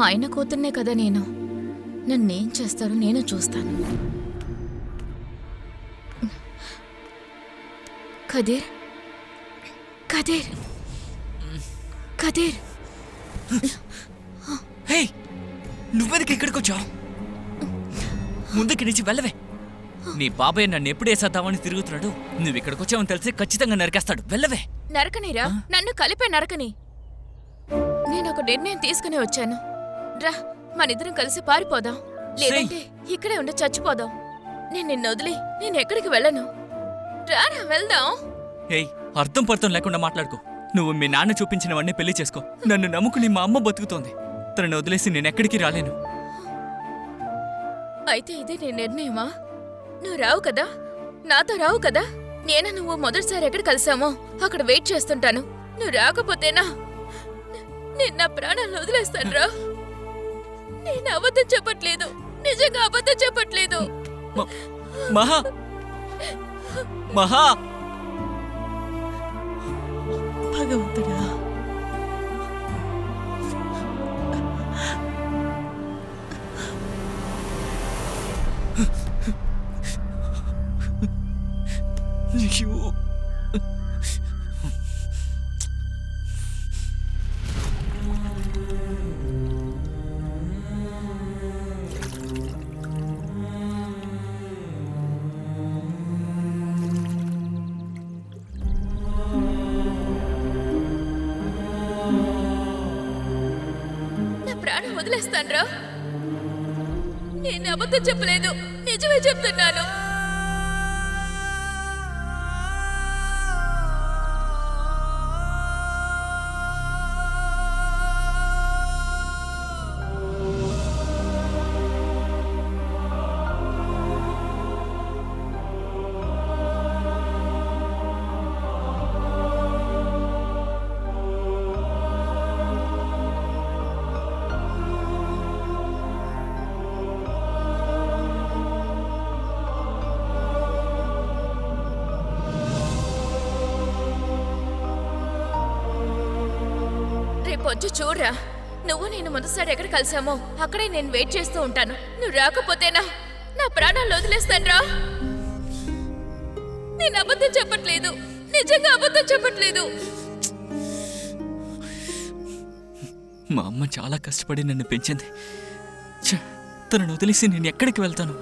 ఆయన కూతుర్నే కదా నేను. నన్నేం చేస్తారో నేను చూస్తాను. కదీర్, కదీర్, కదీర్. హే, నువ్వెందుకు ఇక్కడికి వచ్చావు? ముందుకి నుంచి వెళ్ళవే. నీ బాబాయ్ నన్ను ఎప్పుడేసేద్దామని తిరుగుతున్నాడు. నువ్వు ఇక్కడికి వచ్చావని తెలిసి ఖచ్చితంగా నరికేస్తాడు. వెళ్ళవే. నరకనిరా, నన్ను కలిపే నరకని. నేను ఒక నిర్ణయం తీసుకుని వచ్చాను. రా, మనిద్దరం కలిసి పారిపోదాం, లేదంటే ఇక్కడే ఉండి చచ్చిపోదాం. నేను నిన్ను వదిలి నేను ఎక్కడికి వెళ్ళను. రారా వెళ్దాం. ఏయ్, అర్థం పర్థం లేకుండా మాట్లాడుకో. నువ్వు మీ నాన్న చూపించినవన్నీ పెళ్లి చేసుకో. నన్ను నమ్ముకుని మా అమ్మ బతుకుతోంది. తనని వదిలేసి నేను ఎక్కడికి రాలేను. అయితే ఇదే నీ నిర్ణయమా? నువ్వు రావు కదా, నాతో రావు కదా. నేను నువ్వు మొదటిసారి ఎక్కడ కలిసామో అక్కడ వెయిట్ చేస్తుంటాను. నువ్వు రాకపోతేనా నేను నా ప్రాణాలను వదిలేస్తాను. రా, నేను అబద్ధం చెప్పట్లేదు, నిజంగా అబద్ధం చెప్పట్లేదు. మహా, మహా, భగవంతుడా, అయ్యో. నా ప్రాణం వదిలేస్తాను. రా, నేను అబద్ధం చెప్పలేదు, నిజమే చెప్తున్నాను. రేపొచ్చి చూడరా, నువ్వు నేను మొదటిసారి ఎక్కడ కలిసామో అక్కడే నేను వెయిట్ చేస్తూ ఉంటాను. నువ్వు రాకపోతేనా నా ప్రాణాలు వదిలేస్తాను. రా, నేను అబద్ధం చెప్పట్లేదు, నిజంగా అబద్ధం చెప్పట్లేదు. మా అమ్మ చాలా కష్టపడి నన్ను పెంచింది. తనను వదిలేసి నేను ఎక్కడికి వెళ్తాను?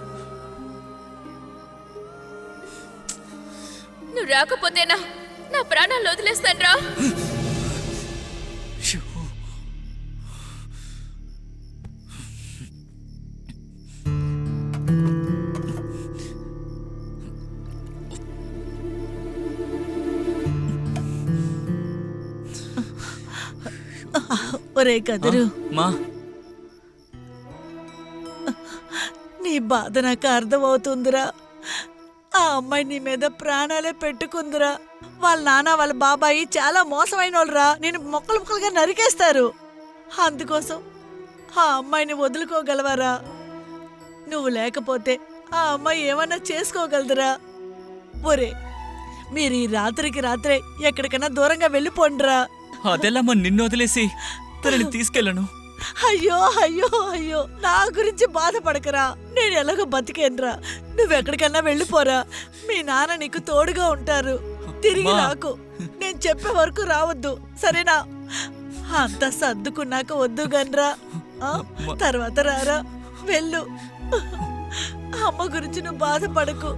నువ్వు రాకపోతేనా నా ప్రాణాలు వదిలేస్తాను. రా, ఒరే కదరు, మా, నీ బాధ నాకు అర్థమవుతుందిరా. ఆ అమ్మాయి నీ మీద ప్రాణాలే పెట్టుకుందిరా. వాళ్ళ నాన్న వాళ్ళ బాబాయి చాలా మోసమైన వాళ్ళరా. నేను మొక్కలు మొక్కలుగా నరికేస్తారు. అందుకోసం ఆ అమ్మాయిని వదులుకోగలవారా? నువ్వు లేకపోతే ఆ అమ్మాయి ఏమన్నా చేసుకోగలదురా? ఒరే, మీరు ఈ రాత్రికి రాత్రే ఎక్కడికైనా దూరంగా వెళ్ళిపోండిరా. అదెల్లమ్మా నిన్ను వదిలేసి తనని తీసుకెళ్ళను. అయ్యో అయ్యో అయ్యో, నా గురించి బాధపడకరా. నేను ఎలాగో బతికేనరా. నువ్వెక్కడికన్నా వెళ్ళిపోరా. మీ నాన్న నీకు తోడుగా ఉంటారు. తిరిగి రాకు. నేను చెప్పే వరకు రావద్దు, సరేనా? అంతా సర్దుకున్నాక వద్దు గన్రా. తర్వాత రారా. వెళ్ళు. అమ్మ గురించి నువ్వు బాధపడకు.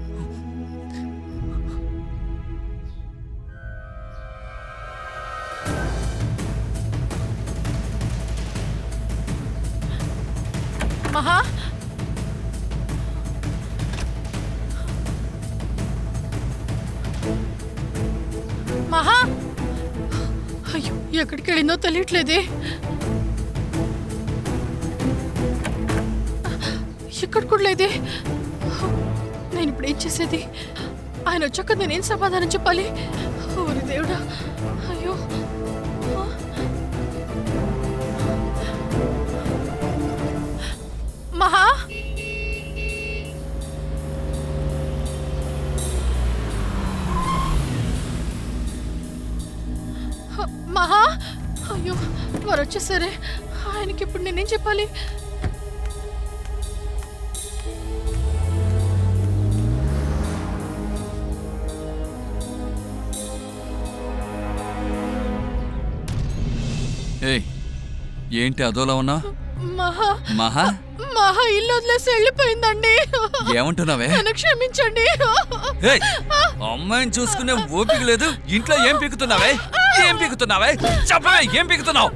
మహా, మహా, అయ్యో ఎక్కడికి వెళ్ళిందో తెలియట్లేదే. ఇక్కడ కూడా లేదే. నేను ఇప్పుడు ఏం చేసేది? ఆయన వచ్చాక నేనేం సమాధానం చెప్పాలి? ఓరి దేవుడా, అయ్యో. మహా, మహా, అయ్యో వారు వచ్చేసరే. ఆయనకి ఇప్పుడు నేనేం చెప్పాలి? ఏయ్ ఏంటి అదోలా ఉన్నా? మహా మహా మహా ఇల్లు వదిలేసి వెళ్ళిపోయిందండి. ఏమంటున్నావే? నన్ను క్షమించండి. ఏయ్, అమ్మాయిని చూసుకునే ఓపిక లేదు. ఇంట్లో ఏం పీకుతున్నావే? ఏం పీకుతున్నావే? చెప్పవే, ఏం పీకుతున్నావు?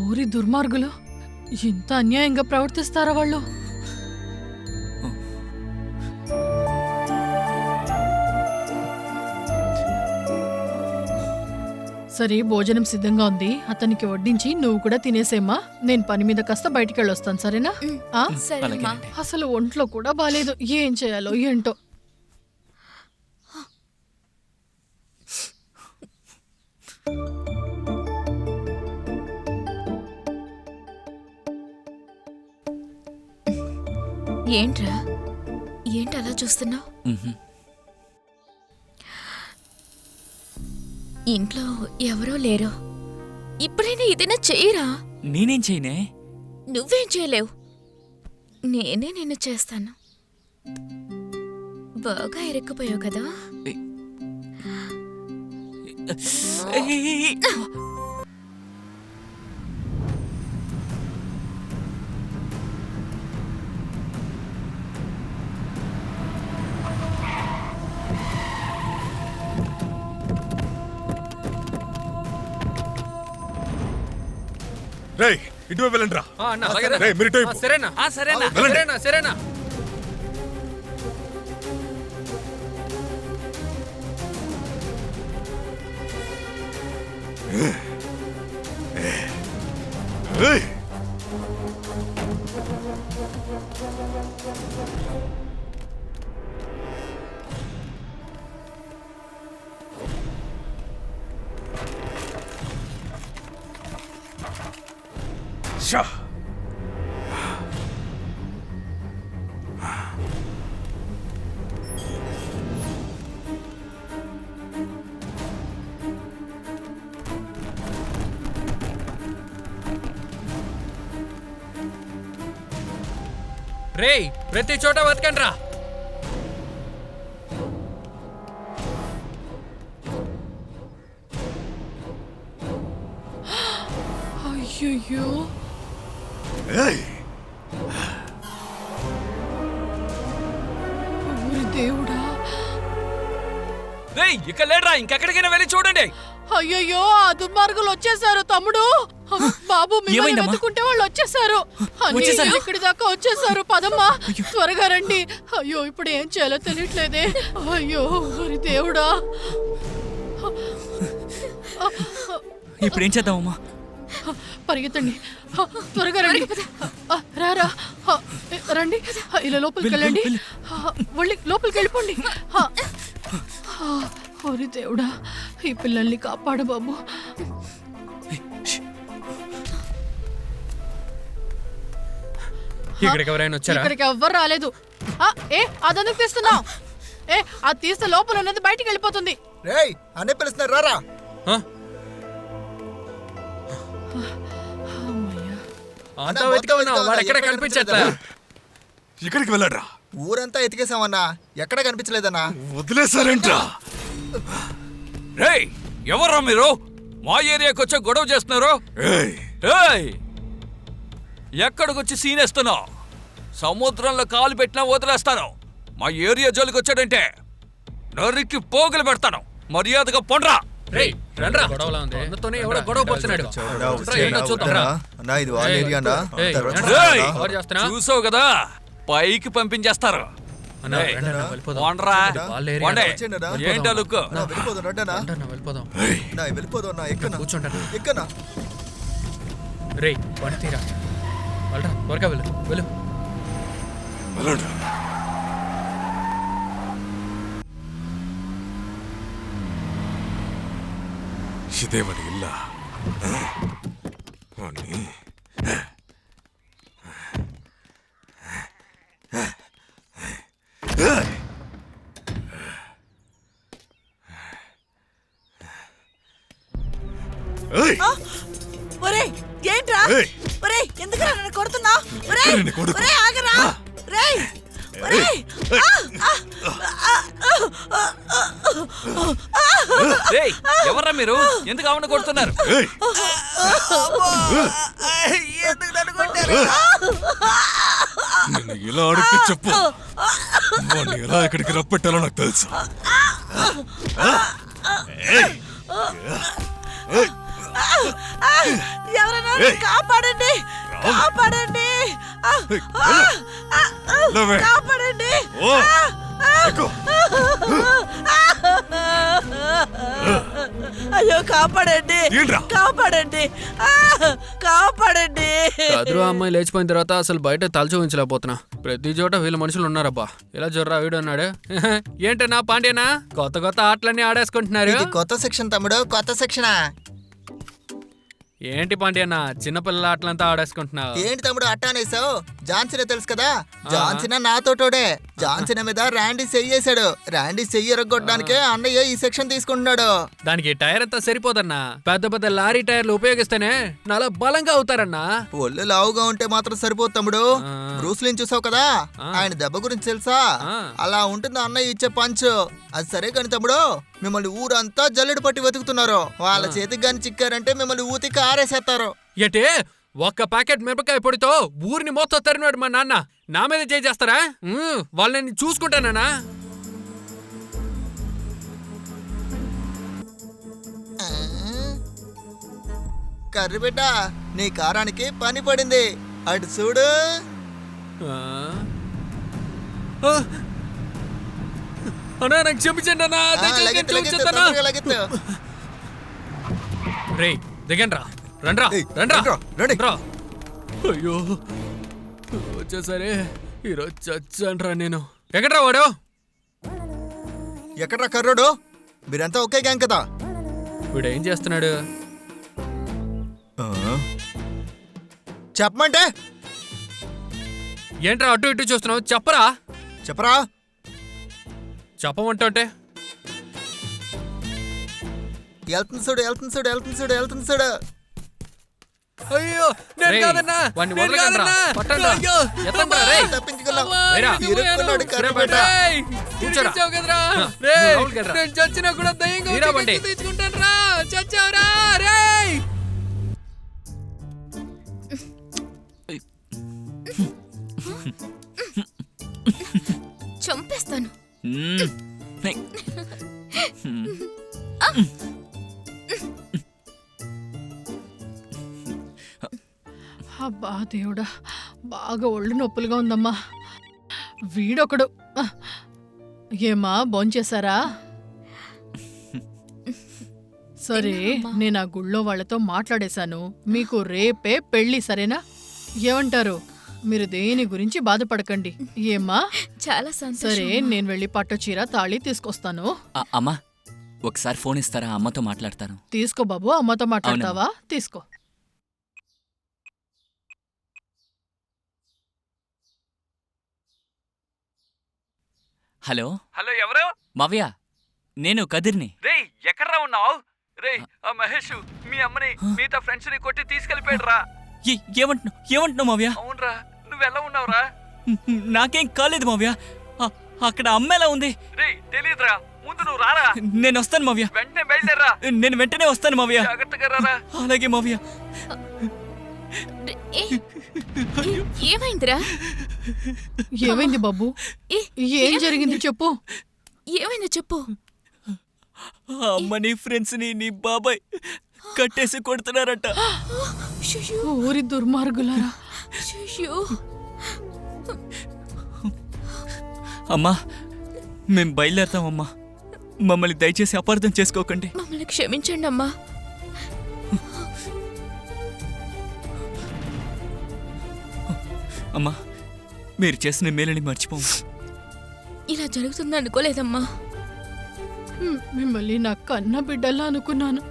ఊరి దుర్మార్గులు ఇంత అన్యాయంగా ప్రవర్తిస్తారా వాళ్ళు? సరే, భోజనం సిద్ధంగా ఉంది. అతనికి వడ్డించి నువ్వు కూడా తినేసేమ్మా. నేను పని మీద కాస్త బయటికి వెళ్ళొస్తాను, సరేనా? ఆ? సరేమ్మా. అసలు ఒంట్లో కూడా బాలేదు. ఏం చేయాలో ఏంటో. ఏంట్రా, ఏంటి అలా చూస్తున్నావు? ఇంట్లో ఎవరో లేరు. ఇప్పుడైనా ఏదైనా చెయ్యరా. నేనేం చేయనే? నువ్వేం చేయలేవు, నేనే నిన్ను చేస్తాను. బాగా ఇరుక్కుపోయావు కదా. రేయ్ ఇటువైపు వెళ్ళండి రా. రేయ్ మీరు ఇటువైపు. సరేనా? సరేనా? వెళ్ళండి. సరేనా? సరేనా? ఏయ్. షా. రేయ్, ప్రతి చోట వెతకండి రా. అయ్యయ్యో, ఏయ్. ఊరి దేవుడా. రేయ్, ఇక్కడ లేడరా, ఇంకెక్కడికైనా వెళ్ళి చూడండి. అయ్యయ్యో, ఆ దుర్మార్గులు వచ్చేసారు తమ్ముడు. బాబు, మిమ్మల్ని ఏమైందమ్మా? వెతుకుంటే వాళ్ళు వచ్చేసారు. వచ్చేసారా? ఇక్కడి దాకా వచ్చేసారు. పదమ్మా, త్వరగా రండి. అయ్యో, ఇప్పుడు ఏం చేయాలో తెలియట్లేదే. అయ్యో ఊరి దేవుడా. ఇప్పుడు ఏం చేద్దామమ్మా? పరిగెత్తండి, త్వరగా రండి. రారా, రండి. ఇలా లోపలికి వెళ్ళండి. లోపలికి వెళ్ళిపోండి. ఓరి దేవుడా, ఈ పిల్లల్ని కాపాడు బాబు. ఇక్కడికి ఎవరైనా వచ్చారా? ఇక్కడికి ఎవ్వరు రాలేదు. అదెందుకు తీస్తున్నావు? అది తీస్తే లోపల ఉన్నది బయటికి వెళ్ళిపోతుంది. రేయ్ అనే పిలుస్తున్నారు, రారా. అంతా వెతికామన్నా, వాడు ఎక్కడ కనిపించట్లే. ఇక్కడికి వెళ్ళాడ్రా. ఊరంతా ఎతికేసామన్నా, ఎక్కడ కనిపించలేదన్నా. వదిలేసారేంట్రా? రేయ్, ఎవర్రా మీరు? మా ఏరియాకి వచ్చి గొడవ చేస్తున్నారు. ఏయ్. ఏయ్, ఎక్కడికొచ్చి సీనేస్తున్నావు? సముద్రంలో కాలు పెట్టినా వదిలేస్తాను. మా ఏరియా జోలికి వచ్చాడంటే నరికి పోగులు పెడతాను. మర్యాదగా పొండ్రా. రేయ్, రండ్రా. గొడవలా ఉంది. అందరితోనే ఎవడో గొడవ పడుతున్నాడు. ఏంటో చూద్దాం రా. అన్నా ఇది వాళ్ళ ఏరియా అన్నా. ఏయ్, తర్వాత రండ్రా. ఏయ్, ఎవరు చేస్తున్నా? చూసావు కదా, పైకి పంపించేస్తారు. అన్నా, ఏయ్, రండి అన్నా, వెళ్ళిపోదాం. పోండ్రా. వాళ్ళ ఏరియా. పోండి. వచ్చేయండి అన్నా. ఏంటా లుక్? అన్నా, వెళ్ళిపోదాం రండి అన్నా. అన్నా, వెళ్ళిపోదాం. అన్నా, వెళ్ళిపోదాం అన్నా. ఎక్కన్నా కూర్చోండి. ఎక్కన్నా. రేయ్, బండి తీరా. వెళ్ళరా, త్వరగా వెళ్ళు. వెళ్ళు. వెళ్ళండి. ఇదేవాడి ఇల్లా? వాణ్ణి. ఒరేయ్ ఏంట్రా ఏయ్! ఒరేయ్ ఎందుకురా నన్ను కొడుతున్నావు ఒరేయ్ ఎక్కడ్రా నీ కొడుకు? ఒరేయ్ ఆగరా రేయ్ ఒరేయ్ రేయ్ ఎవర్రా మీరు ఎందుకు ఆవిడ కొడుతున్నారు? ఏయ్! ఎందుకు నన్ను కొట్టారు నిన్ను ఇలా అడిగితే చెప్పు వాడిని ఎలా ఇక్కడికి రప్పెట్టాలో నాకు తెలుసు. ఏయ్! ఏయ్! ఎవరైనా ఏయ్! కాపాడండి కాపాడండి లేవే. కాపాడండి ఓ! ఎక్కు. అయ్యో కాపాడండి ఏంట్రా? కాపాడండి కాపాడండి కదురు అమ్మాయి లేచిపోయిన తర్వాత అసలు బయట తలచి ఉంచలేకపోతున్నా. ప్రతి చోట వీళ్ళ మనుషులు ఉన్నారబ్బా. ఇలా జొర్రా వీడు అన్నాడు. ఏంటన్నా పాండ్యనా కొత్త కొత్త ఆటలన్నీ ఆడేసుకుంటున్నారు. ఇది కొత్త సెక్షన్ తమ్ముడు, కొత్త సెక్షన్. ఏంటి పాండ్యనా చిన్నపిల్లల ఆటలంతా ఆడేసుకుంటున్నావు? ఏంటి తమ్ముడు అట్టానేసావు? జాన్సన్ తెలుసు కదా, జాన్సన్ నాతోటోడే. జాన్సన్ మీద ర్యాండీ చెయ్యేశాడు. ర్యాండీ చెయ్యి ఎరగొట్టడానికే అన్నయ్య ఈ సెక్షన్ తీసుకుంటున్నాడు. దానికి టైర్ అంతా సరిపోదన్నా. పెద్ద పెద్ద లారీ టైర్లు ఉపయోగిస్తేనే చాలా బలంగా అవుతారన్నా. ఒళ్ళు లావుగా ఉంటే మాత్రం సరిపోదు తమ్ముడు. బ్రూస్లీని చూసావు కదా, ఆయన దెబ్బ గురించి తెలుసా? అలా ఉంటుంది అన్నయ్య ఇచ్చే పంచ్. అది సరే కాని తమ్ముడు, మిమ్మల్ని ఊరంతా జల్లెడు పట్టి వెతుకుతున్నారు. వాళ్ళ చేతికి గాని చిక్కారంటే మిమ్మల్ని ఊతికి ఆరేసేస్తారు. ఏటే ఒక్క ప్యాకెట్ మిరపకాయ పొడితో ఊరిని మొత్తం తరినాడు మా నాన్న. నా మీద చేస్తారా? వాళ్ళని చూసుకుంటానా? కర్రీ బిడ్డ, నీ కారానికి పని పడింది. అటు చూడు. అన్నా నాకు క్షమించండి అన్నా. లగెత్తు, లగెత్తు, తొందరగా లగెత్తు. రే దిగండ్రా, రండ్రా ఏయ్, రండ్రా రండి. రండ్రా. అయ్యో వచ్చేసరే ఈరోజు చచ్చాన్రా నేను. ఎక్కడ్రా వాడు? ఎక్కడ్రా కర్రోడు? మీరంతా ఒకే గ్యాంగ్ కదా? వీడు ఏం చేస్తున్నాడు? చెప్పమంటే ఏంట్రా అటు ఇటు చూస్తున్నావు? చెప్పరా. చెప్పరా. చెప్పమంటే వెళ్తుంది చూడు, వెళ్తుంది చూడు, వెళ్తుంది చూడు, వెళ్తుంది చూడు. అయ్యో నేను కాదన్నా, వాడిని నేను వదలకండ్రా. కాదన్నా. పట్టండ్రా. అయ్యో, ఎత్తండ్రా, అమ్మా. రేయ్. తప్పించుకున్నాం. వేరా. ఇరుక్కున్నాడు కర్రీ బిడ్డ. రేయ్, కూర్చోరా. ఇరికించావు కదరా. నువ్వు రేయ్, లోపలికి వెళ్ళరా. నేను చచ్చినా కూడా దయ్యంగా తీరా వచ్చి బండి. కత్తి తెచ్చుకుంటానురా. చచ్చావురా రేయ్. చంపేస్తాను. అబ్బా దేవుడా, బాగా ఒళ్ళు నొప్పులుగా ఉందమ్మా. వీడొకడు. ఏమా భోంచేశారా? సరే, నేను ఆ గుళ్ళో వాళ్ళతో మాట్లాడేశాను. మీకు రేపే పెళ్లి, సరేనా? ఏమంటారు? మీరు దేని గురించి బాధపడకండి. ఏమ్మా? చాలా సరే, సంతోషం. నేను వెళ్ళి పట్టు చీర తాళి తీసుకొస్తాను. అమ్మా ఒకసారి ఫోన్ ఇస్తారా? అమ్మతో మాట్లాడతాను. తీసుకో బాబు. అమ్మతో మాట్లాడతావా? తీసుకో. హలో హలో ఎవరు? మావయ్య, నేను కదిర్ని. రేయ్ ఎక్కడ్రా ఉన్నావు? రేయ్ ఆ మహేష్ మీ అమ్మని మిగతా ఫ్రెండ్స్ ని కొట్టి తీసుకెళ్లిపోయాడురా. ఏమంటున్నావు మావయ్య? అవునరా, నువ్వెలా ఉన్నావురా? నాకేం కాలేదు మావయ్య. అక్కడ అమ్మ ఎలా ఉంది? రేయ్ తెలీదురా, ముందు నువ్వు రారా. నేను వస్తాను మావయ్య. వెంటనే బయలుదేరా. నేను వెంటనే వస్తాను మావయ్య. జాగ్రత్తగా రారా. అలాగే మావయ్య. ఏమైందిరా? ఏమైంది బాబు? ఏం జరిగింది చెప్పు. ఏమైందో చెప్పు. అమ్మని ఫ్రెండ్స్ ని నీ బాబాయ్ కట్టేసి కొడుతున్నారట. ఊరి దుర్మార్గులారా. అమ్మా మేం బయలుదేరతామమ్మా. మమ్మల్ని దయచేసి అపార్థం చేసుకోకండి. మమ్మల్ని క్షమించండి అమ్మా. అమ్మా మీరు చేసిన మేలని మర్చిపోము. ఇలా జరుగుతుంది అనుకోలేదమ్మా. మిమ్మల్ని నా కన్న బిడ్డలా అనుకున్నాను.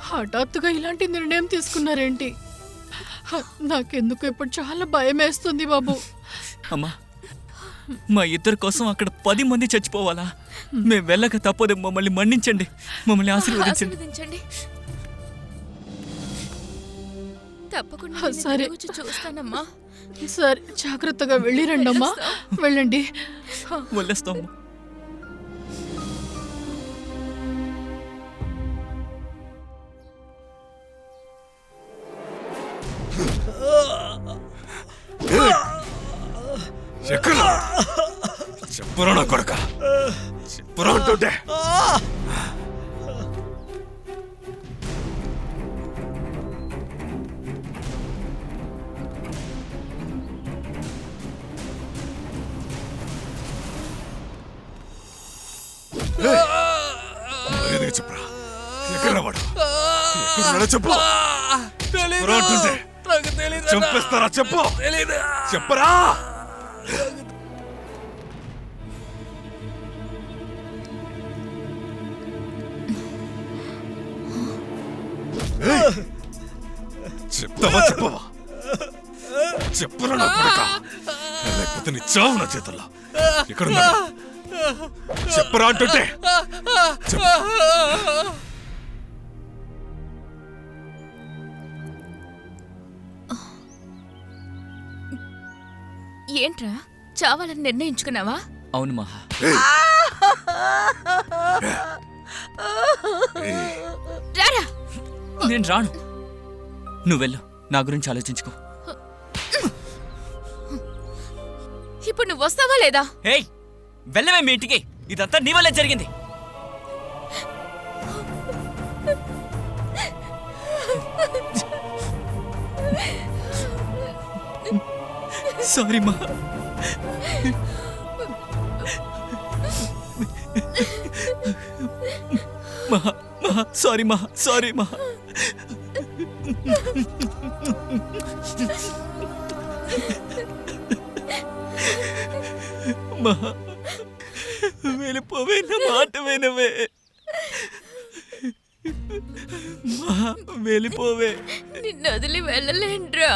హఠాత్తుగా ఇలాంటి నిర్ణయం తీసుకున్నారేంటి? నాకెందుకు ఇప్పుడు చాలా భయం వేస్తుంది బాబు. అమ్మా మా ఇద్దరి కోసం అక్కడ 10 మంది చచ్చిపోవాలా? మేము వెళ్ళక తప్పదు. మమ్మల్ని మన్నించండి, మమ్మల్ని ఆశీర్వదించండి. తప్పకుండా ఆ, నిన్ను సరే. తిరిగి వచ్చి చూస్తానమ్మా. సరే జాగ్రత్తగా వెళ్ళిరండమ్మా. వెళ్ళండి. వదిలేస్తాము. ఎక్కడ చెప్పురా నా కొడక, చెప్పురా అంటుంటే. మర్యాదగా చెప్పురా, ఎక్కడ వాడు, ఎక్కడ చెప్పు, చెప్పురా అంటుంటే. చంపేస్తారా చెప్పు, చెప్పరా. చెప్తావా చెప్పవా, చెప్పురా నా కొడక, లేకపోతే నీ చావు నా చేతుల్లో. ఇక్కడ చెప్పరా అంటుంటే. చెప్పు. ఏంట్రా చావాలని నిర్ణయించుకున్నావా? అవును మహా. రారా. నేను రాను, నువ్వు వెళ్ళు, నా గురించి ఆలోచించుకో. ఇప్పుడు నువ్వు వస్తావా లేదా? ఏయ్, వెళ్ళవే మీ ఇంటికి, ఇదంతా నీ వల్లే జరిగింది. సారీ మా. సారీ మా, సారీ మా. వెళ్ళిపోవే, నా మాట వినవే. వెళ్ళిపోవే. నిన్ను వదిలి వెళ్ళలేంట్రా.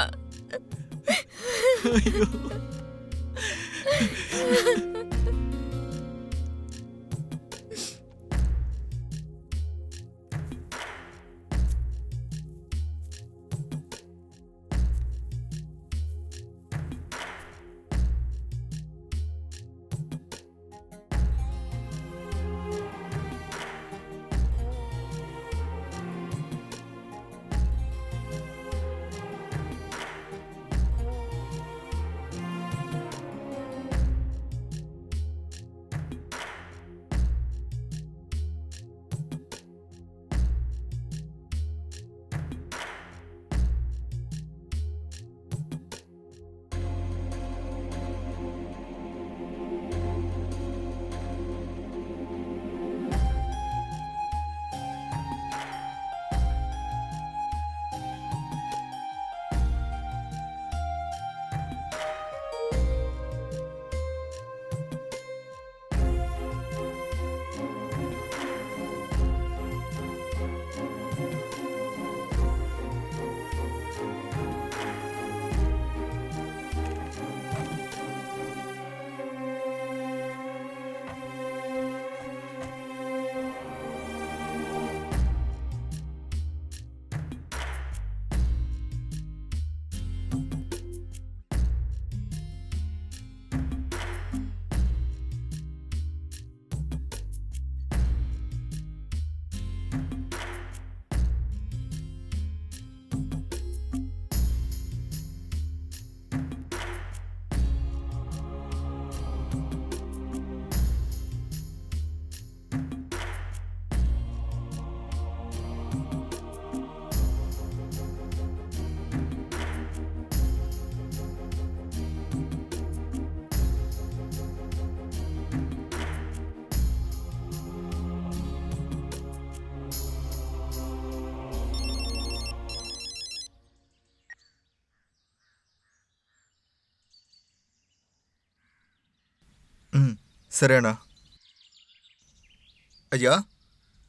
సరేనా అయ్యా,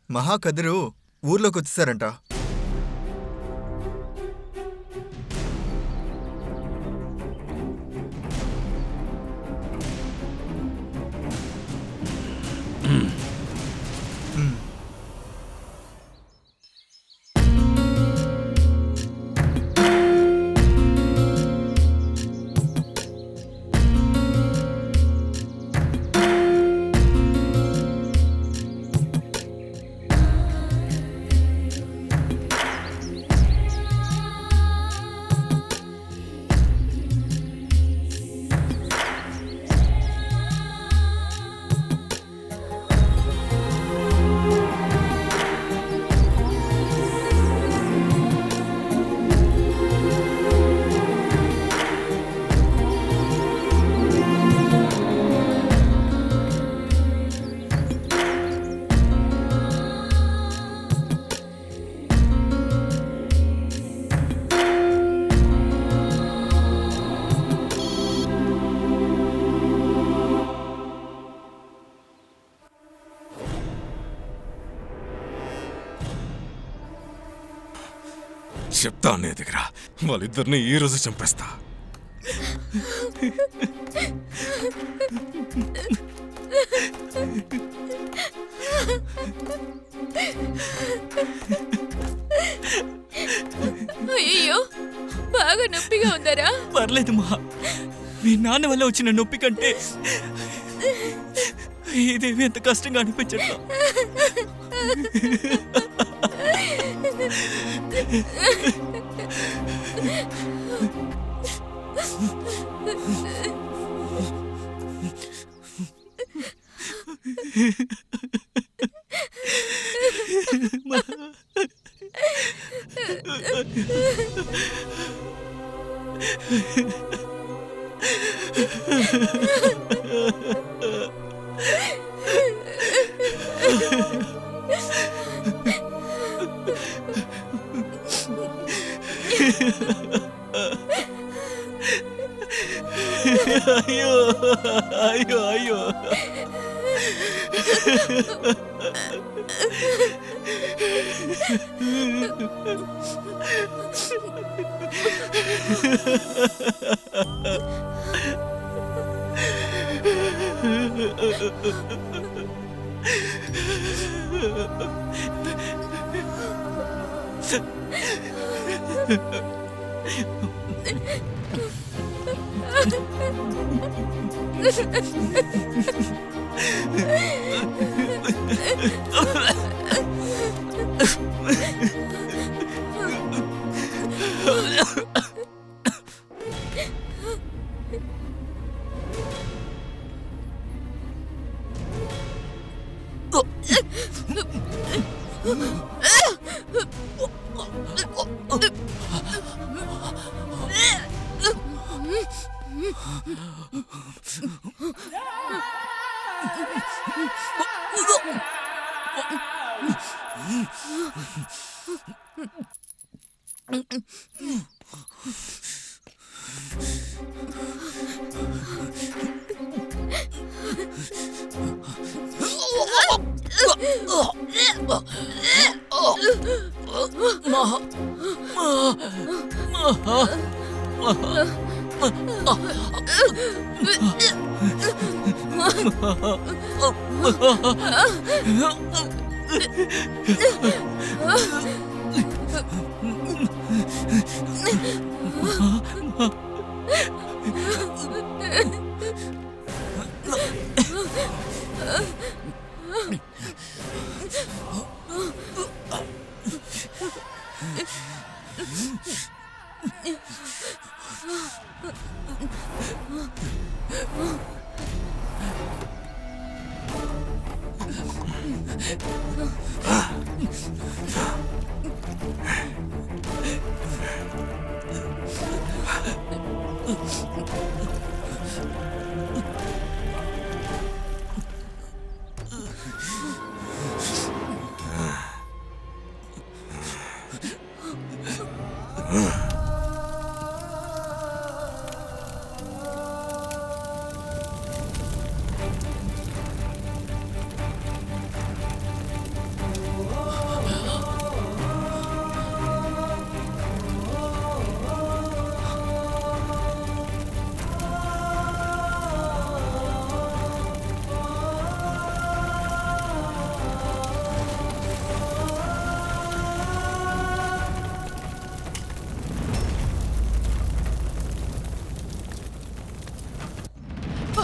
మహాకదిరు ఊర్లోకి వచ్చేసారంట. చెప్తా అనే దగ్గర వాళ్ళిద్దరిని ఈ రోజు చంపేస్తా. అయ్యో, బాగా నొప్పిగా ఉందరా? పర్లేదు మా, మీ నాన్న వల్ల వచ్చిన నొప్పి కంటే ఇదేమి ఎంత కష్టంగా అనిపించట్లా. అయ్యో అయ్యో అయ్యో,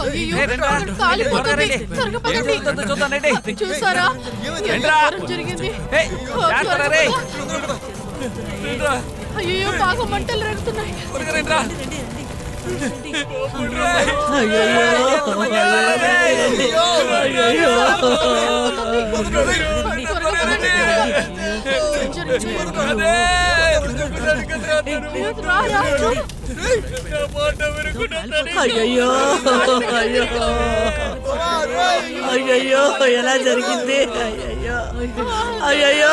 అయ్యో, కాలిపోతుంది. త్వరగా పదండి. చూసారా ఎంత ఘోరం జరిగింది? అయ్యో, బాగా మంటలు రేగుతున్నాయి. అయ్యో అయ్యో, ఎలా జరిగింది? అయ్యో అయ్యో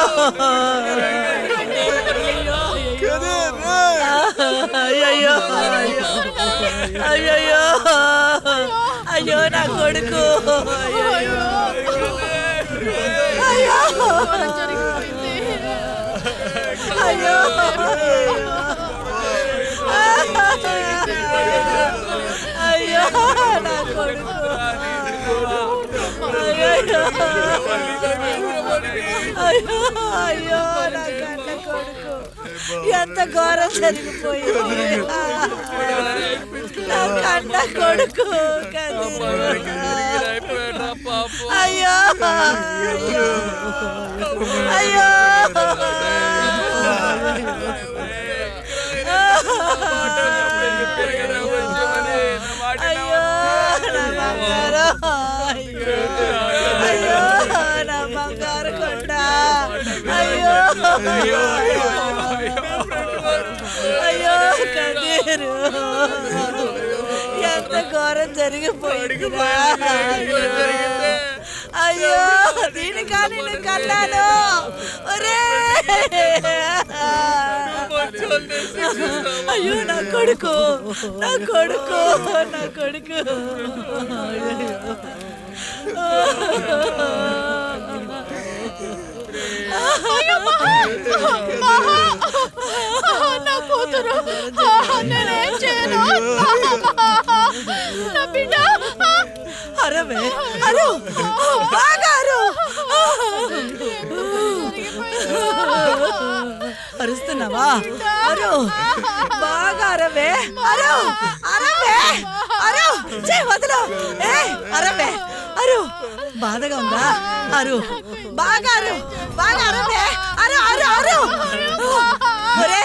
అయ్యో అయ్యో అయ్యో, నా కొడుకు. అయ్యో జరిగిపోయింది. అయ్యో అయ్యో నా కొడుకు అయ్యో అయ్యో నా కన్న కొడుకు ఎంత ఘోరం జరిగిపోయింది నా కన్న కొడుకు అయ్యో అయ్యో అయ్యో నా బంగారం అయ్యో నా బంగారు కొండ అయ్యో అయ్యో కన్నీరు ఎంత ఘోరం జరిగిపోయిందిరా అయ్యో దీని కానీ నేను కన్నాను అయ్యో నా కొడుకు నా కొడుకు నా కొడుకు నా కూతురు నేనేం చేయను నా బిడ్డ అరవే అరు బాగా అరు అరుస్తున్నావా అరు బాగా అరవే అరు అరవే అరు వదలు ఏ అరవే అరు బాధగా ఉందా అరు బాగా అరవే అరు అరు అరు ఒరే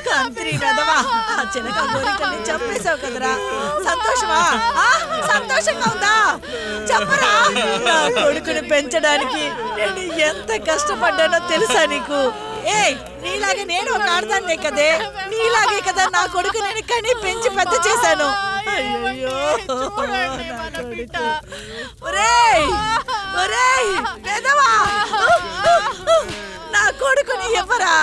కంత్రి వెదవా ఆ చిలక గోరికల్ని చంపేశావు కదరా సంతోషమా సంతోషంగా ఉందా చెప్పరా నా కొడుకుని పెంచడానికి నేను ఎంత కష్టపడ్డానో తెలుసా నీకు నీలాగే నేను ఒక ఆడదాన్నే కదే నీలాగే కదా నా కొడుకు నేను కని పెంచి పెద్ద చేశాను అయ్యో నా కొడుకుని ఎవరా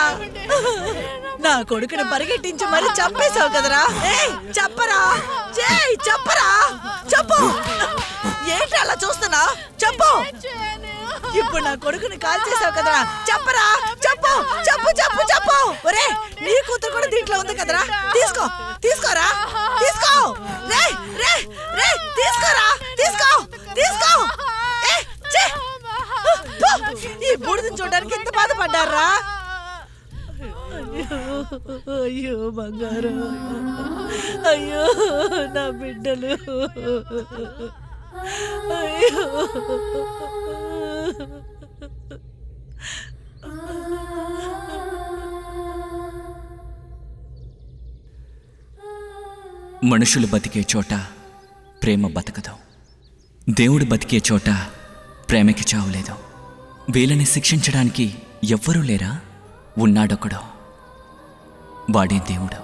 నా కొడుకుని పరిగెట్టించి మరి చంపేశావు కదరా చెప్పరా చెప్పరా చెప్పు ఏంటి అలా చూస్తున్నా చెప్పు ఇప్పుడు నా కొడుకుని కాల్ చేసావు కదరా చెప్పరా చెప్పు చెప్పు చెప్పు చెప్పు ఒరే నీ కూతురు కూడా దీంట్లో ఉంది కదరా తీసుకోరా తీసుకో రే రే రే తీసుకోరా తీసుకో ఈ బూడిదని చూడడానికి ఎంత బాధపడ్డారా అయ్యో బంగారం అయ్యో నా బిడ్డలు అయ్యో మనుషులు బతికే చోట ప్రేమ బతకదు, దేవుడు బతికే చోట ప్రేమకి చావులేదు. వీళ్ళని శిక్షించడానికి ఎవ్వరూ లేరా? ఉన్నాడొకడు, వాడే దేవుడు.